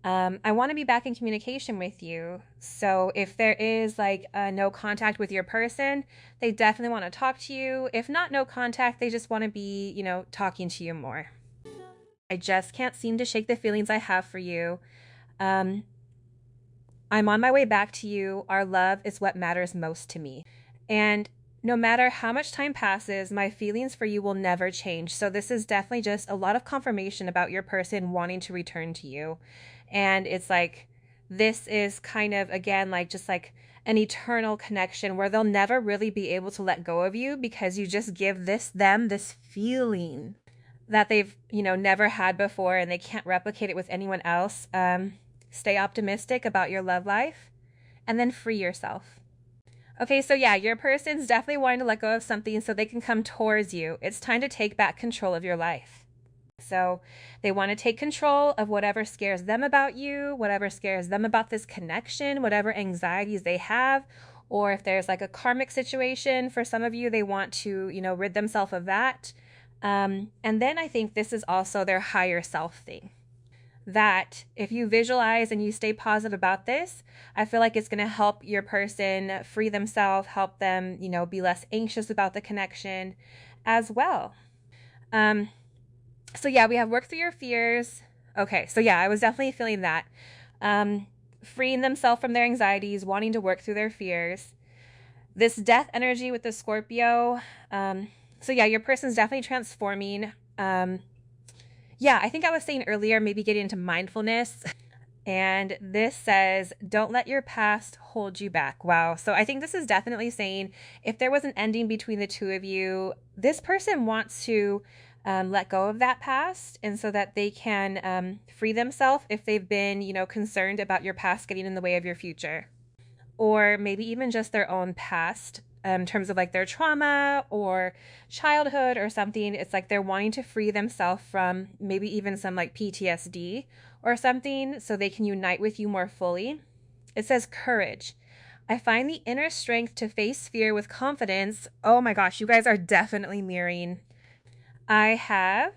I want to be back in communication with you. So if there is like no contact with your person, they definitely want to talk to you. If not no contact, they just want to be, talking to you more. I just can't seem to shake the feelings I have for you. I'm on my way back to you. Our love is what matters most to me. And no matter how much time passes, my feelings for you will never change. So this is definitely just a lot of confirmation about your person wanting to return to you. And it's like, this is kind of, again, like just like an eternal connection where they'll never really be able to let go of you because you just give them this feeling that they've, never had before and they can't replicate it with anyone else. Stay optimistic about your love life and then free yourself. Okay, so yeah, your person's definitely wanting to let go of something so they can come towards you. It's time to take back control of your life. So they want to take control of whatever scares them about you, whatever scares them about this connection, whatever anxieties they have, or if there's like a karmic situation for some of you, they want to, rid themselves of that. And then I think this is also their higher self thing. That if you visualize and you stay positive about this, I feel like it's going to help your person free themselves, help them, be less anxious about the connection as well. So yeah, we have work through your fears. Okay, so yeah, I was definitely feeling that. Freeing themselves from their anxieties, wanting to work through their fears. This death energy with the Scorpio. So yeah, your person's definitely transforming. Yeah, I think I was saying earlier, maybe getting into mindfulness. And this says, don't let your past hold you back. Wow. So I think this is definitely saying if there was an ending between the two of you, this person wants to let go of that past, and so that they can free themselves if they've been, concerned about your past getting in the way of your future. Or maybe even just their own past in terms of like their trauma or childhood or something. It's like they're wanting to free themselves from maybe even some like PTSD or something so they can unite with you more fully. It says courage. I find the inner strength to face fear with confidence. Oh my gosh, you guys are definitely mirroring. I have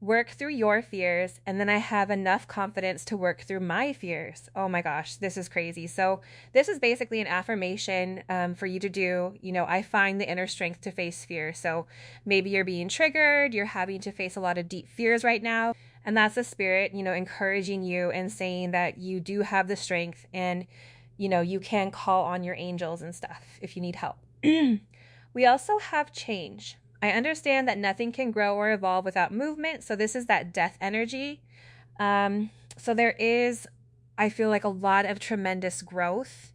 work through your fears, and then I have enough confidence to work through my fears. Oh my gosh, this is crazy. So this is basically an affirmation for you to do. I find the inner strength to face fear. So maybe you're being triggered, you're having to face a lot of deep fears right now, and that's the spirit, encouraging you and saying that you do have the strength, and you can call on your angels and stuff if you need help. We also have change. I understand that nothing can grow or evolve without movement. So this is that death energy. So there is, I feel like, a lot of tremendous growth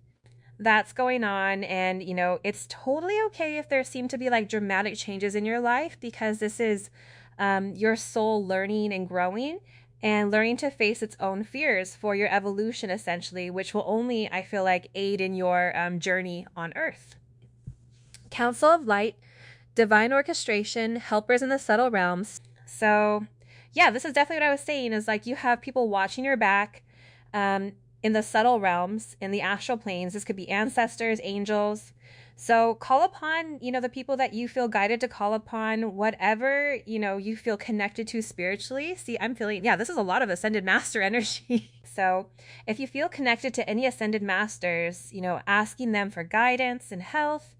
that's going on. And, it's totally okay if there seem to be like dramatic changes in your life, because this is your soul learning and growing and learning to face its own fears for your evolution, essentially, which will only, I feel like, aid in your journey on Earth. Council of Light. Divine orchestration, helpers in the subtle realms. So yeah, this is definitely what I was saying, is like you have people watching your back in the subtle realms, in the astral planes. This could be ancestors, angels. So call upon, the people that you feel guided to call upon, whatever, you feel connected to spiritually. See, I'm feeling, yeah, this is a lot of ascended master energy. So if you feel connected to any ascended masters, asking them for guidance and health.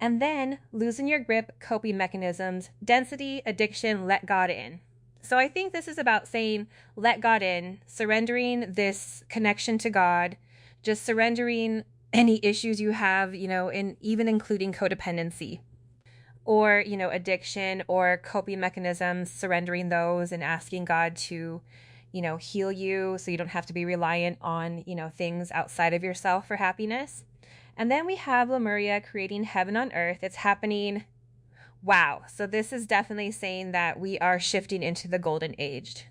And then loosen your grip, coping mechanisms, density, addiction, let God in. So I think this is about saying, let God in, surrendering this connection to God, just surrendering any issues you have, and even including codependency or, addiction or coping mechanisms, surrendering those and asking God to, heal you so you don't have to be reliant on, things outside of yourself for happiness. And then we have Lemuria creating heaven on earth. It's happening. Wow. So this is definitely saying that we are shifting into the golden age.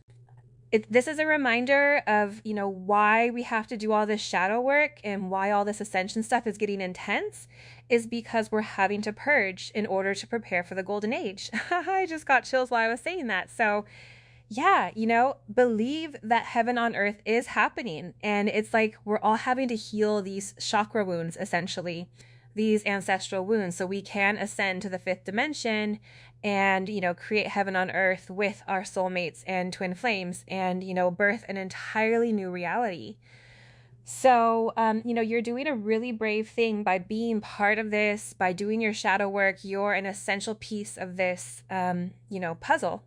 This is a reminder of, why we have to do all this shadow work and why all this ascension stuff is getting intense, is because we're having to purge in order to prepare for the golden age. I just got chills while I was saying that. So yeah, believe that heaven on earth is happening. And it's like we're all having to heal these chakra wounds, essentially, these ancestral wounds, so we can ascend to the fifth dimension and, create heaven on earth with our soulmates and twin flames and, birth an entirely new reality. So, you're doing a really brave thing by being part of this, by doing your shadow work. You're an essential piece of this, puzzle.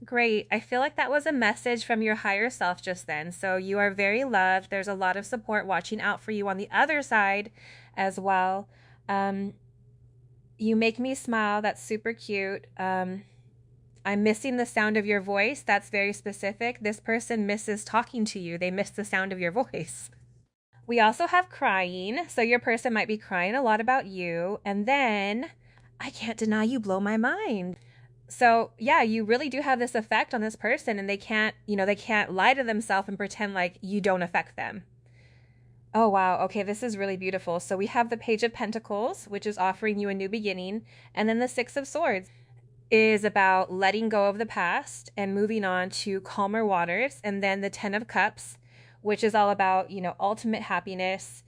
Great. I feel like that was a message from your higher self just then. So you are very loved. There's a lot of support watching out for you on the other side as well. You make me smile. That's super cute. I'm missing the sound of your voice. That's very specific. This person misses talking to you. They miss the sound of your voice. We also have crying. So your person might be crying a lot about you. And then I can't deny you blow my mind. So yeah, you really do have this effect on this person, and they can't, they can't lie to themselves and pretend like you don't affect them. Oh wow, okay, this is really beautiful. So we have the Page of Pentacles, which is offering you a new beginning, and then the Six of Swords is about letting go of the past and moving on to calmer waters, and then the Ten of Cups, which is all about, ultimate happiness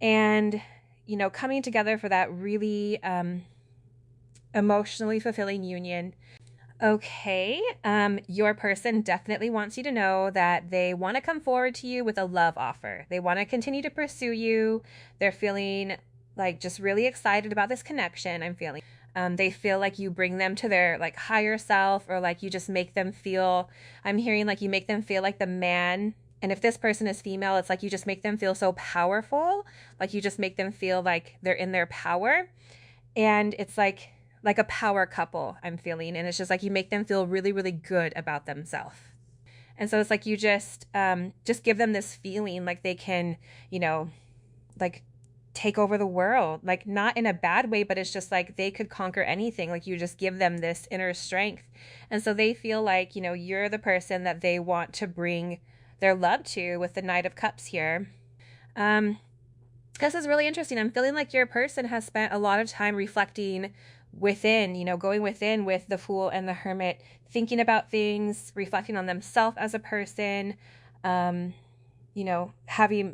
and, coming together for that really emotionally fulfilling union. Okay, your person definitely wants you to know that they want to come forward to you with a love offer. They want to continue to pursue you. They're feeling like just really excited about this connection. I'm feeling. They feel like you bring them to their like higher self, or like you just make them feel, I'm hearing like you make them feel like the man. And if this person is female, it's like you just make them feel so powerful. Like you just make them feel like they're in their power. And it's like a power couple, I'm feeling. And it's just like you make them feel really, really good about themselves. And so it's like you just give them this feeling like they can, like take over the world, like not in a bad way, but it's just like they could conquer anything. Like you just give them this inner strength. And so they feel like, you're the person that they want to bring their love to with the Knight of Cups here. This is really interesting. I'm feeling like your person has spent a lot of time reflecting within, going within with the Fool and the Hermit, thinking about things, reflecting on themselves as a person, having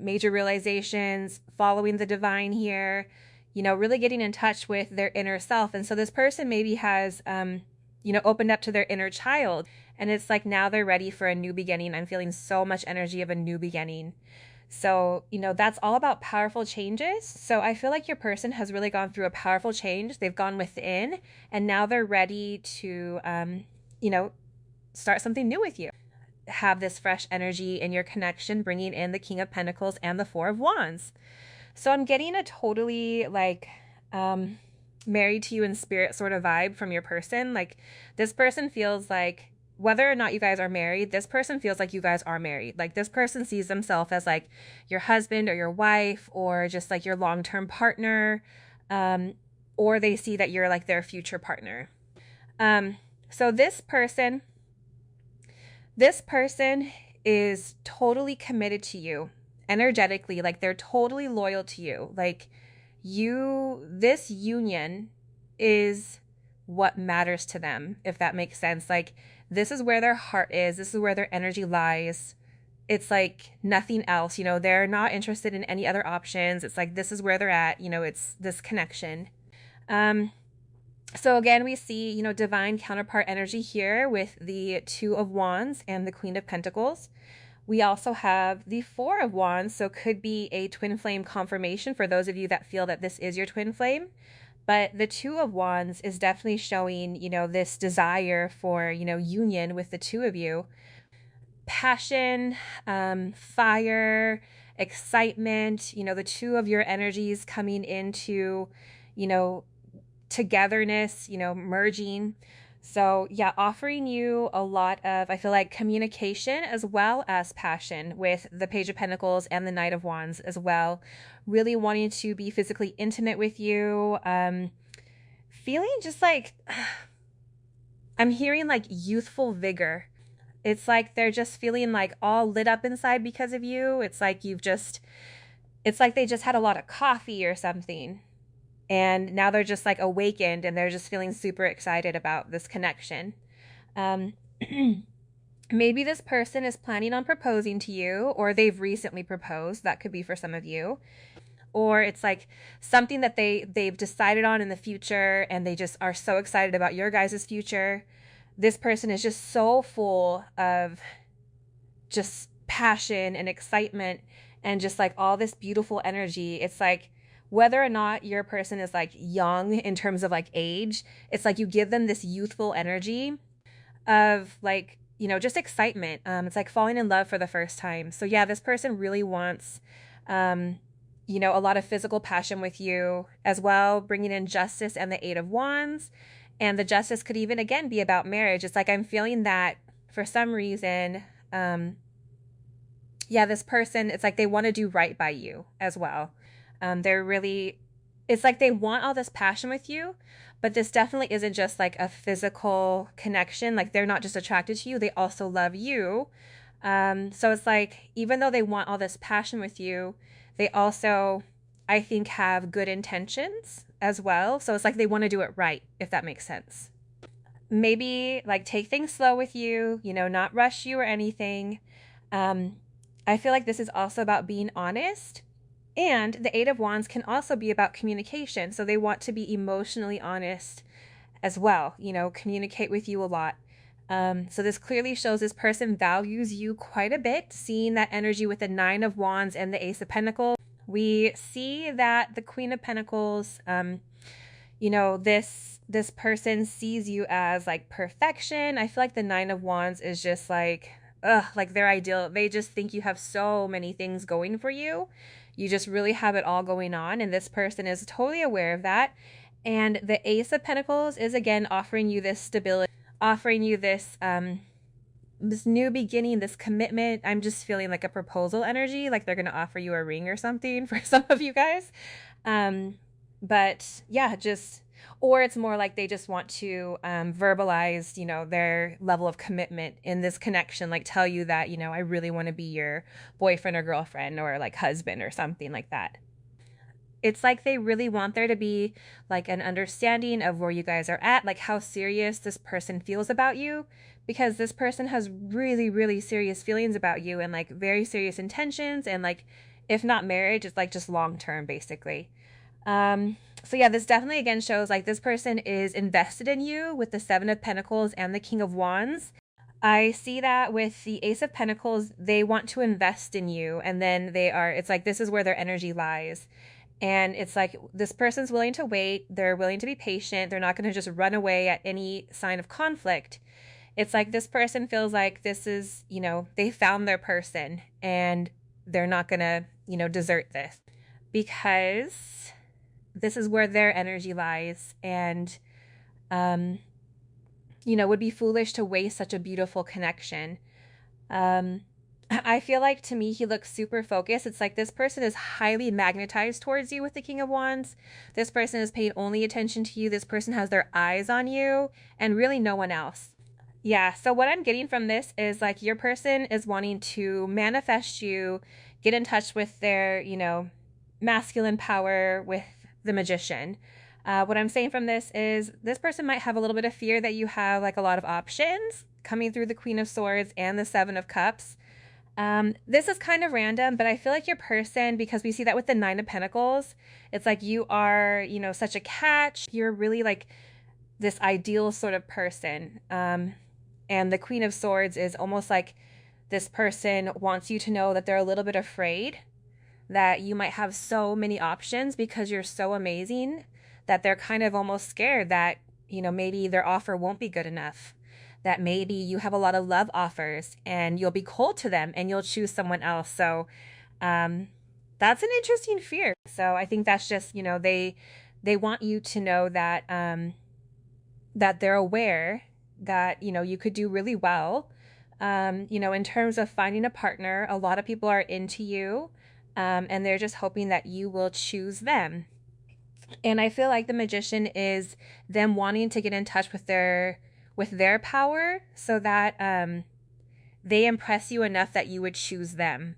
major realizations, following the divine here, really getting in touch with their inner self. And so this person maybe has, opened up to their inner child, and it's like now they're ready for a new beginning. I'm feeling so much energy of a new beginning. So, that's all about powerful changes. So I feel like your person has really gone through a powerful change. They've gone within, and now they're ready to, start something new with you. Have this fresh energy in your connection, bringing in the King of Pentacles and the Four of Wands. So I'm getting a totally like married to you in spirit sort of vibe from your person. Like this person feels like, whether or not you guys are married, this person feels like you guys are married. Like this person sees themselves as like your husband or your wife, or just like your long-term partner, or they see that you're like their future partner. So this person is totally committed to you energetically. Like they're totally loyal to you. Like this union is what matters to them, if that makes sense. Like this is where their heart is. This is where their energy lies. It's like nothing else. They're not interested in any other options. It's like this is where they're at. It's this connection. So again, we see, divine counterpart energy here with the Two of Wands and the Queen of Pentacles. We also have the Four of Wands, so could be a twin flame confirmation for those of you that feel that this is your twin flame. But the Two of Wands is definitely showing, this desire for, union with the two of you. Passion, fire, excitement, the two of your energies coming into, togetherness, merging. So yeah, offering you a lot of, I feel like, communication as well as passion with the Page of Pentacles and the Knight of Wands as well. Really wanting to be physically intimate with you. Feeling just like, I'm hearing like youthful vigor. It's like they're just feeling like all lit up inside because of you. It's like it's like they just had a lot of coffee or something. And now they're just like awakened, and they're just feeling super excited about this connection. Maybe this person is planning on proposing to you, or they've recently proposed. That could be for some of you. Or it's like something that they've decided on in the future, and they just are so excited about your guys' future. This person is just so full of just passion and excitement and just like all this beautiful energy. It's like, whether or not your person is like young in terms of like age, it's like you give them this youthful energy of like, just excitement. It's like falling in love for the first time. So yeah, this person really wants, a lot of physical passion with you as well, bringing in justice and the Eight of Wands. And the justice could even, again, be about marriage. It's like I'm feeling that for some reason, Yeah, this person, it's like they want to do right by you as well. They're really, it's like they want all this passion with you, but this definitely isn't just like a physical connection. Like they're not just attracted to you, they also love you. So it's like, even though they want all this passion with you, they also, I think, have good intentions as well. So it's like they want to do it right, if that makes sense. Maybe like take things slow with you, not rush you or anything. Um, I feel like this is also about being honest. And the Eight of Wands can also be about communication. So they want to be emotionally honest as well, communicate with you a lot. So this clearly shows this person values you quite a bit, seeing that energy with the Nine of Wands and the Ace of Pentacles. We see that the Queen of Pentacles, this person sees you as like perfection. I feel like the Nine of Wands is just like, like their ideal. They just think you have so many things going for you. You just really have it all going on. And this person is totally aware of that. And the Ace of Pentacles is again offering you this stability, offering you this this new beginning, this commitment. I'm just feeling like a proposal energy, like they're going to offer you a ring or something for some of you guys. But yeah, or it's more like they just want to verbalize, their level of commitment in this connection, like tell you that, I really want to be your boyfriend or girlfriend or like husband or something like that. It's like they really want there to be like an understanding of where you guys are at, like how serious this person feels about you, because this person has really, really serious feelings about you and like very serious intentions. And like, if not marriage, it's like just long term, basically. So yeah, this definitely again shows like this person is invested in you with the Seven of Pentacles and the King of Wands. I see that with the Ace of Pentacles, they want to invest in you, and then it's like this is where their energy lies. And it's like this person's willing to wait, they're willing to be patient, they're not going to just run away at any sign of conflict. It's like this person feels like this is, they found their person and they're not going to, desert this, because this is where their energy lies. And, would be foolish to waste such a beautiful connection. I feel like to me, he looks super focused. It's like this person is highly magnetized towards you with the King of Wands. This person is paying only attention to you. This person has their eyes on you and really no one else. Yeah, so what I'm getting from this is like your person is wanting to manifest you, get in touch with their, masculine power with the Magician. What I'm saying from this is this person might have a little bit of fear that you have like a lot of options coming through the Queen of Swords and the Seven of Cups. This is kind of random, but I feel like your person, because we see that with the Nine of Pentacles, it's like you are, such a catch. You're really like this ideal sort of person. And the Queen of Swords is almost like this person wants you to know that they're a little bit afraid that you might have so many options because you're so amazing that they're kind of almost scared that, maybe their offer won't be good enough, that maybe you have a lot of love offers and you'll be cold to them and you'll choose someone else. So that's an interesting fear. So I think that's just, they want you to know that that they're aware that, you could do really well. In terms of finding a partner, a lot of people are into you and they're just hoping that you will choose them. And I feel like the Magician is them wanting to get in touch with their power so that they impress you enough that you would choose them.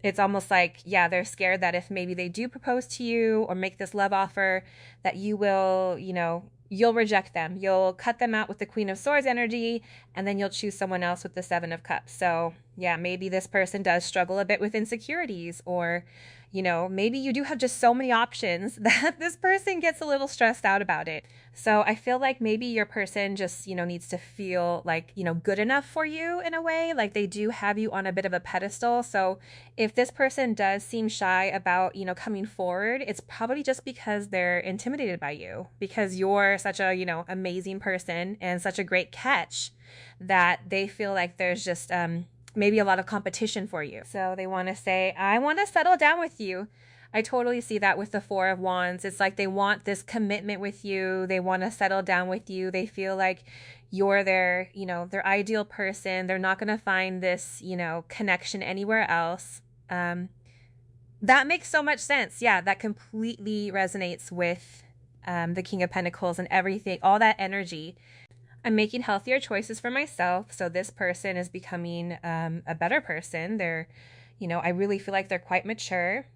It's almost like, yeah, they're scared that if maybe they do propose to you or make this love offer, that you will, you'll reject them. You'll cut them out with the Queen of Swords energy, and then you'll choose someone else with the Seven of Cups. So yeah, maybe this person does struggle a bit with insecurities, or, maybe you do have just so many options that this person gets a little stressed out about it. So I feel like maybe your person just, needs to feel like, good enough for you in a way, like they do have you on a bit of a pedestal. So if this person does seem shy about, coming forward, it's probably just because they're intimidated by you, because you're such a, amazing person and such a great catch that they feel like there's just, maybe a lot of competition for you. So they want to say, I want to settle down with you. I totally see that with the Four of Wands. It's like they want this commitment with you. They want to settle down with you. They feel like you're their, their ideal person. They're not going to find this, connection anywhere else. That makes so much sense. Yeah, that completely resonates with the King of Pentacles and everything, all that energy. I'm making healthier choices for myself. So this person is becoming a better person. They're, I really feel like they're quite mature.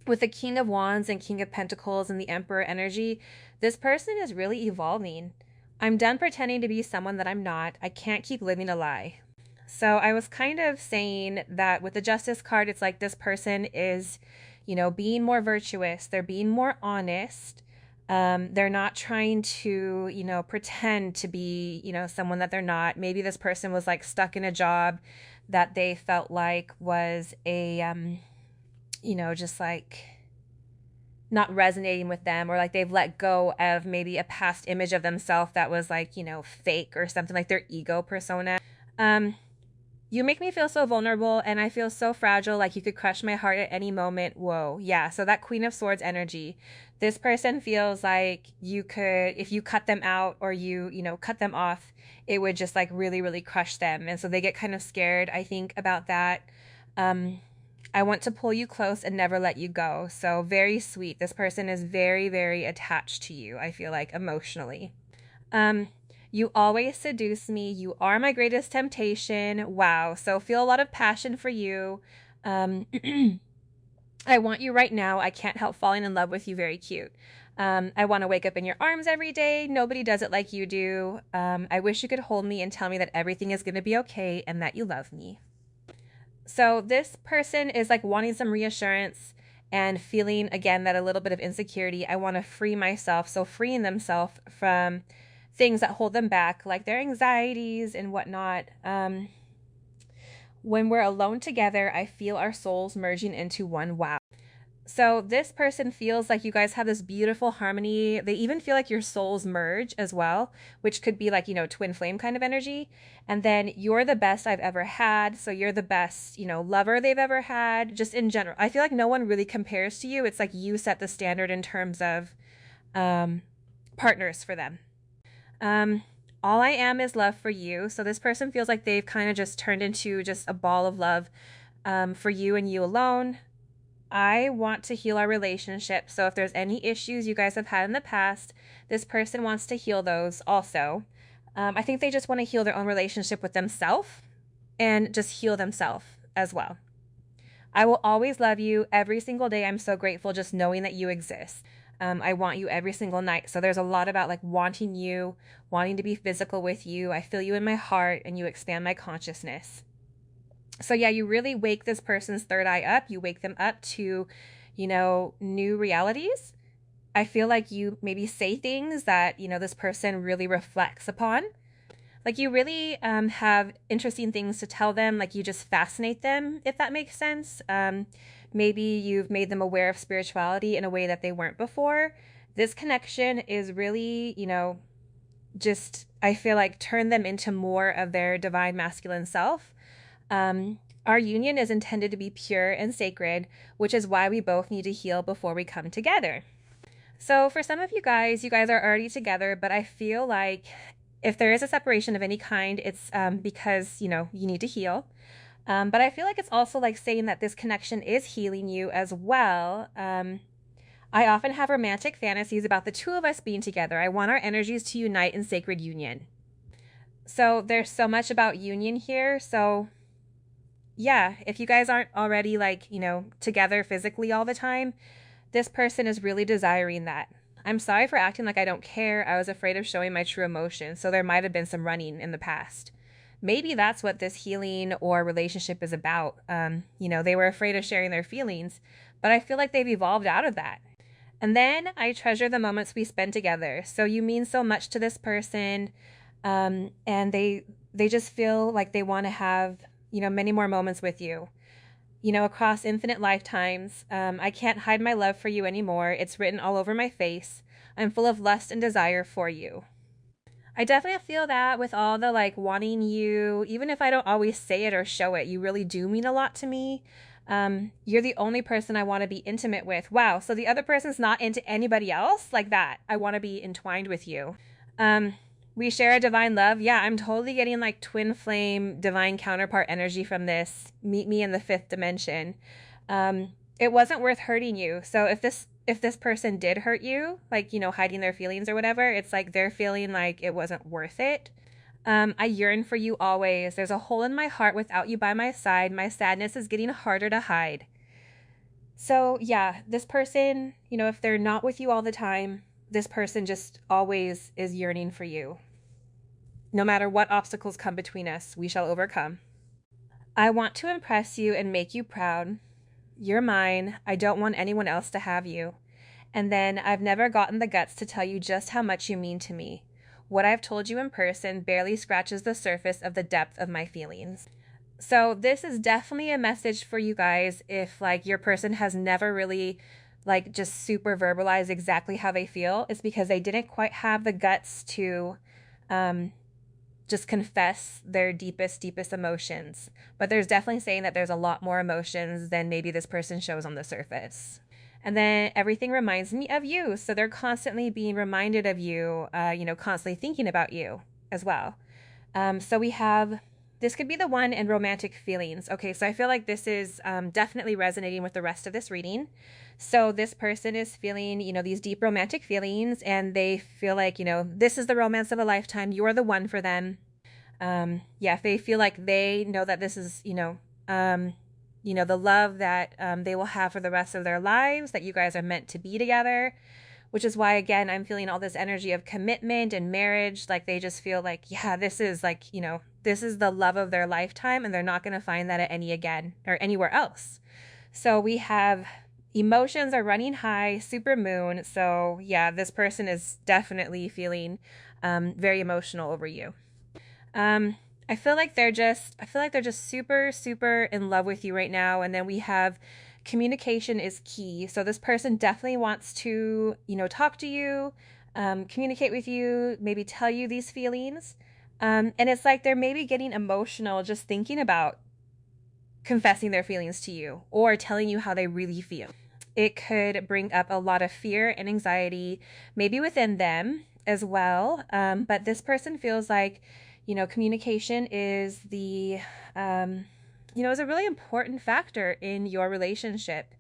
With the King of Wands and King of Pentacles and the Emperor energy, this person is really evolving. I'm done pretending to be someone that I'm not. I can't keep living a lie. So I was kind of saying that with the Justice card, it's like this person is, being more virtuous. They're being more honest. They're not trying to, pretend to be, someone that they're not. Maybe this person was like stuck in a job that they felt like was a, just like not resonating with them, or like they've let go of maybe a past image of themselves that was like, fake or something, like their ego persona. You make me feel so vulnerable and I feel so fragile, like you could crush my heart at any moment. Whoa. Yeah. So that Queen of Swords energy, this person feels like you could, if you cut them out or you cut them off, it would just like really, really crush them. And so they get kind of scared, I think, about that. I want to pull you close and never let you go. So very sweet. This person is very, very attached to you, I feel like, emotionally. You always seduce me. You are my greatest temptation. Wow. So feel a lot of passion for you. I want you right now. I can't help falling in love with you. Very cute. I want to wake up in your arms every day. Nobody does it like you do. I wish you could hold me and tell me that everything is going to be okay and that you love me. So this person is like wanting some reassurance and feeling, again, that a little bit of insecurity. I want to free myself. So freeing themselves from things that hold them back, like their anxieties and whatnot. When we're alone together, I feel our souls merging into one. Wow. So this person feels like you guys have this beautiful harmony. They even feel like your souls merge as well, which could be like, twin flame kind of energy. And then you're the best I've ever had. So you're the best, lover they've ever had, just in general. I feel like no one really compares to you. It's like you set the standard in terms of partners for them. All I am is love for you. So this person feels like they've kind of just turned into just a ball of love for you and you alone. I want to heal our relationship. So if there's any issues you guys have had in the past, this person wants to heal those also. I think they just want to heal their own relationship with themselves and just heal themselves as well. I will always love you every single day. I'm so grateful just knowing that you exist. I want you every single night. So there's a lot about like wanting you, wanting to be physical with you. I feel you in my heart and you expand my consciousness. So yeah, you really wake this person's third eye up. You wake them up to, new realities. I feel like you maybe say things that, this person really reflects upon. Like you really have interesting things to tell them. Like you just fascinate them, if that makes sense. Maybe you've made them aware of spirituality in a way that they weren't before. This connection is really, just, I feel like, turn them into more of their divine masculine self. Our union is intended to be pure and sacred, which is why we both need to heal before we come together. So for some of you guys are already together, but I feel like if there is a separation of any kind, it's because, you need to heal. But I feel like it's also like saying that this connection is healing you as well. I often have romantic fantasies about the two of us being together. I want our energies to unite in sacred union. So there's so much about union here. So yeah, if you guys aren't already like, together physically all the time, this person is really desiring that. I'm sorry for acting like I don't care. I was afraid of showing my true emotions. So there might have been some running in the past. Maybe that's what this healing or relationship is about. They were afraid of sharing their feelings, but I feel like they've evolved out of that. And then I treasure the moments we spend together. So you mean so much to this person, and they just feel like they want to have, many more moments with you, across infinite lifetimes. I can't hide my love for you anymore. It's written all over my face. I'm full of lust and desire for you. I definitely feel that with all the like wanting you, even if I don't always say it or show it, you really do mean a lot to me. You're the only person I want to be intimate with. Wow. So the other person's not into anybody else like that. I want to be entwined with you. We share a divine love. Yeah, I'm totally getting like twin flame, divine counterpart energy from this. Meet me in the fifth dimension. It wasn't worth hurting you. So if this person did hurt you, like, hiding their feelings or whatever, it's like they're feeling like it wasn't worth it. I yearn for you always. There's a hole in my heart without you by my side. My sadness is getting harder to hide. So yeah, this person, if they're not with you all the time, this person just always is yearning for you. No matter what obstacles come between us, we shall overcome. I want to impress you and make you proud. You're mine. I don't want anyone else to have you. And then I've never gotten the guts to tell you just how much you mean to me. What I've told you in person barely scratches the surface of the depth of my feelings. So this is definitely a message for you guys if like your person has never really like just super verbalized exactly how they feel. It's because they didn't quite have the guts to just confess their deepest emotions. But there's definitely saying that there's a lot more emotions than maybe this person shows on the surface. And then everything reminds me of you. So they're constantly being reminded of you, constantly thinking about you as well. So we have, this could be the one in romantic feelings. Okay, so I feel like this is definitely resonating with the rest of this reading. So this person is feeling, these deep romantic feelings, and they feel like, this is the romance of a lifetime. You're the one for them. If they feel like they know that this is, the love that they will have for the rest of their lives, that you guys are meant to be together, which is why, again, I'm feeling all this energy of commitment and marriage. Like they just feel like, yeah, this is like, this is the love of their lifetime, and they're not going to find that at anywhere else. So we have emotions are running high, super moon. So yeah, this person is definitely feeling very emotional over you. I feel like they're just super in love with you right now. And then we have communication is key. So this person definitely wants to, talk to you, communicate with you, maybe tell you these feelings. And it's like they're maybe getting emotional just thinking about confessing their feelings to you or telling you how they really feel. It could bring up a lot of fear and anxiety, maybe within them as well. But this person feels like, communication is is a really important factor in your relationship.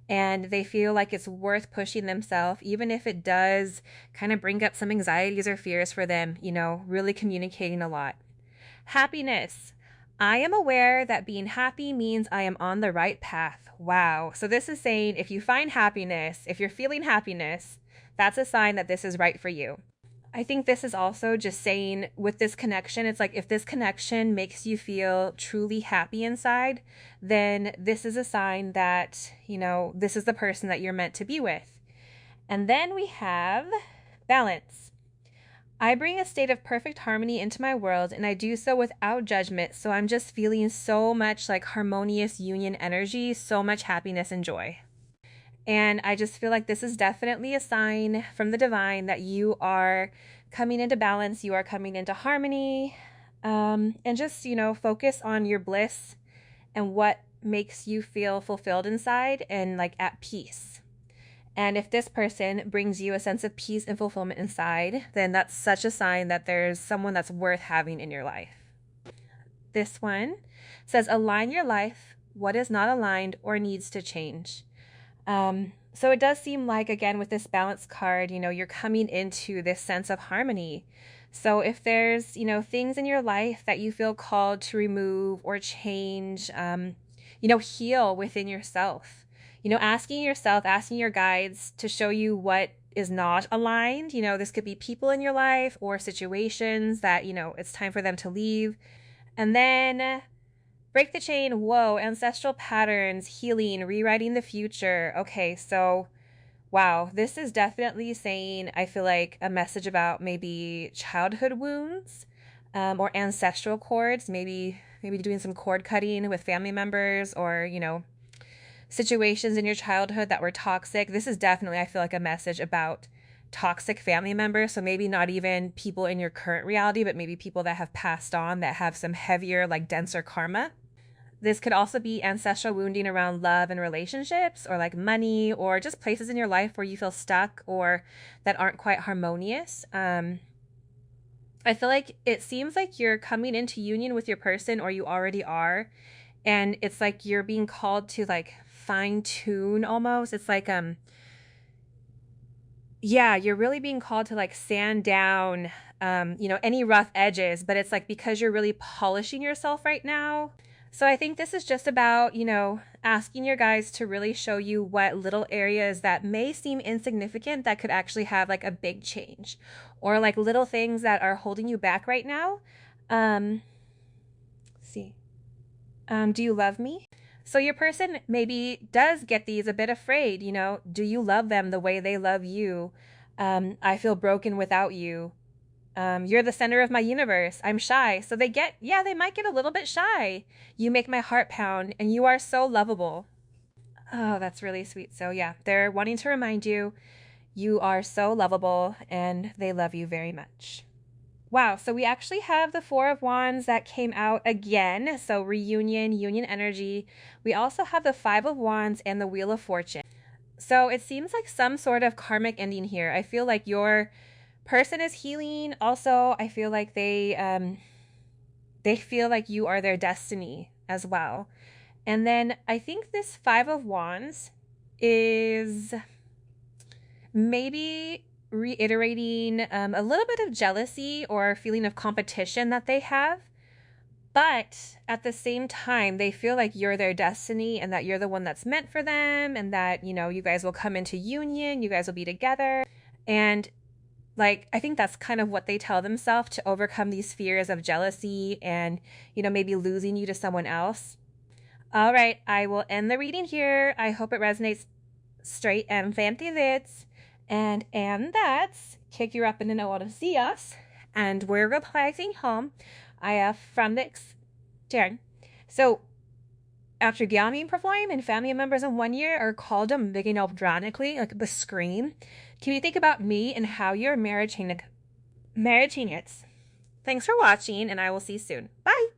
And they feel like it's worth pushing themselves, even if it does kind of bring up some anxieties or fears for them, really communicating a lot. Happiness. I am aware that being happy means I am on the right path. Wow. So this is saying if you find happiness, if you're feeling happiness, that's a sign that this is right for you. I think this is also just saying with this connection, it's like if this connection makes you feel truly happy inside, then this is a sign that, this is the person that you're meant to be with. And then we have balance. I bring a state of perfect harmony into my world, and I do so without judgment. So I'm just feeling so much like harmonious union energy, so much happiness and joy. And I just feel like this is definitely a sign from the divine that you are coming into balance, you are coming into harmony, and just, focus on your bliss and what makes you feel fulfilled inside and like at peace. And if this person brings you a sense of peace and fulfillment inside, then that's such a sign that there's someone that's worth having in your life. This one says, align your life, what is not aligned or needs to change. So it does seem like, again, with this balance card, you're coming into this sense of harmony. So if there's, things in your life that you feel called to remove or change, heal within yourself, asking your guides to show you what is not aligned. This could be people in your life or situations that, it's time for them to leave. And then break the chain. Whoa, ancestral patterns, healing, rewriting the future. Okay, so wow, this is definitely saying, I feel like, a message about maybe childhood wounds or ancestral cords, maybe doing some cord cutting with family members or, situations in your childhood that were toxic. This is definitely, I feel like, a message about toxic family members. So maybe not even people in your current reality, but maybe people that have passed on that have some heavier, like denser karma. This could also be ancestral wounding around love and relationships, or like money, or just places in your life where you feel stuck or that aren't quite harmonious. I feel like it seems like you're coming into union with your person, or you already are, and it's like you're being called to like fine tune almost. It's like yeah, you're really being called to like sand down any rough edges, but it's like because you're really polishing yourself right now. So I think this is just about, asking your guys to really show you what little areas that may seem insignificant that could actually have like a big change, or like little things that are holding you back right now. Let's see. Do you love me? So your person maybe does get these a bit afraid, do you love them the way they love you? I feel broken without you. You're the center of my universe. I'm shy. So they might get a little bit shy. You make my heart pound, and you are so lovable. Oh, that's really sweet. So yeah, they're wanting to remind you, you are so lovable and they love you very much. Wow, so we actually have the Four of Wands that came out again. So reunion, union energy. We also have the Five of Wands and the Wheel of Fortune. So it seems like some sort of karmic ending here. I feel like your person is healing. Also, I feel like they feel like you are their destiny as well. And then I think this Five of Wands is maybe reiterating a little bit of jealousy or feeling of competition that they have. But at the same time, they feel like you're their destiny and that you're the one that's meant for them, and that, you guys will come into union, you guys will be together. And like, I think that's kind of what they tell themselves to overcome these fears of jealousy and, maybe losing you to someone else. All right, I will end the reading here. I hope it resonates straight and fancy vids. And that's kick you up in the water to see us. And we're replacing home. I have from this turn. So after Gaming perform and family members in 1 year are called them making up dramatically, like the scream. Can you think about me and how you're marrying it? Thanks for watching, and I will see you soon. Bye.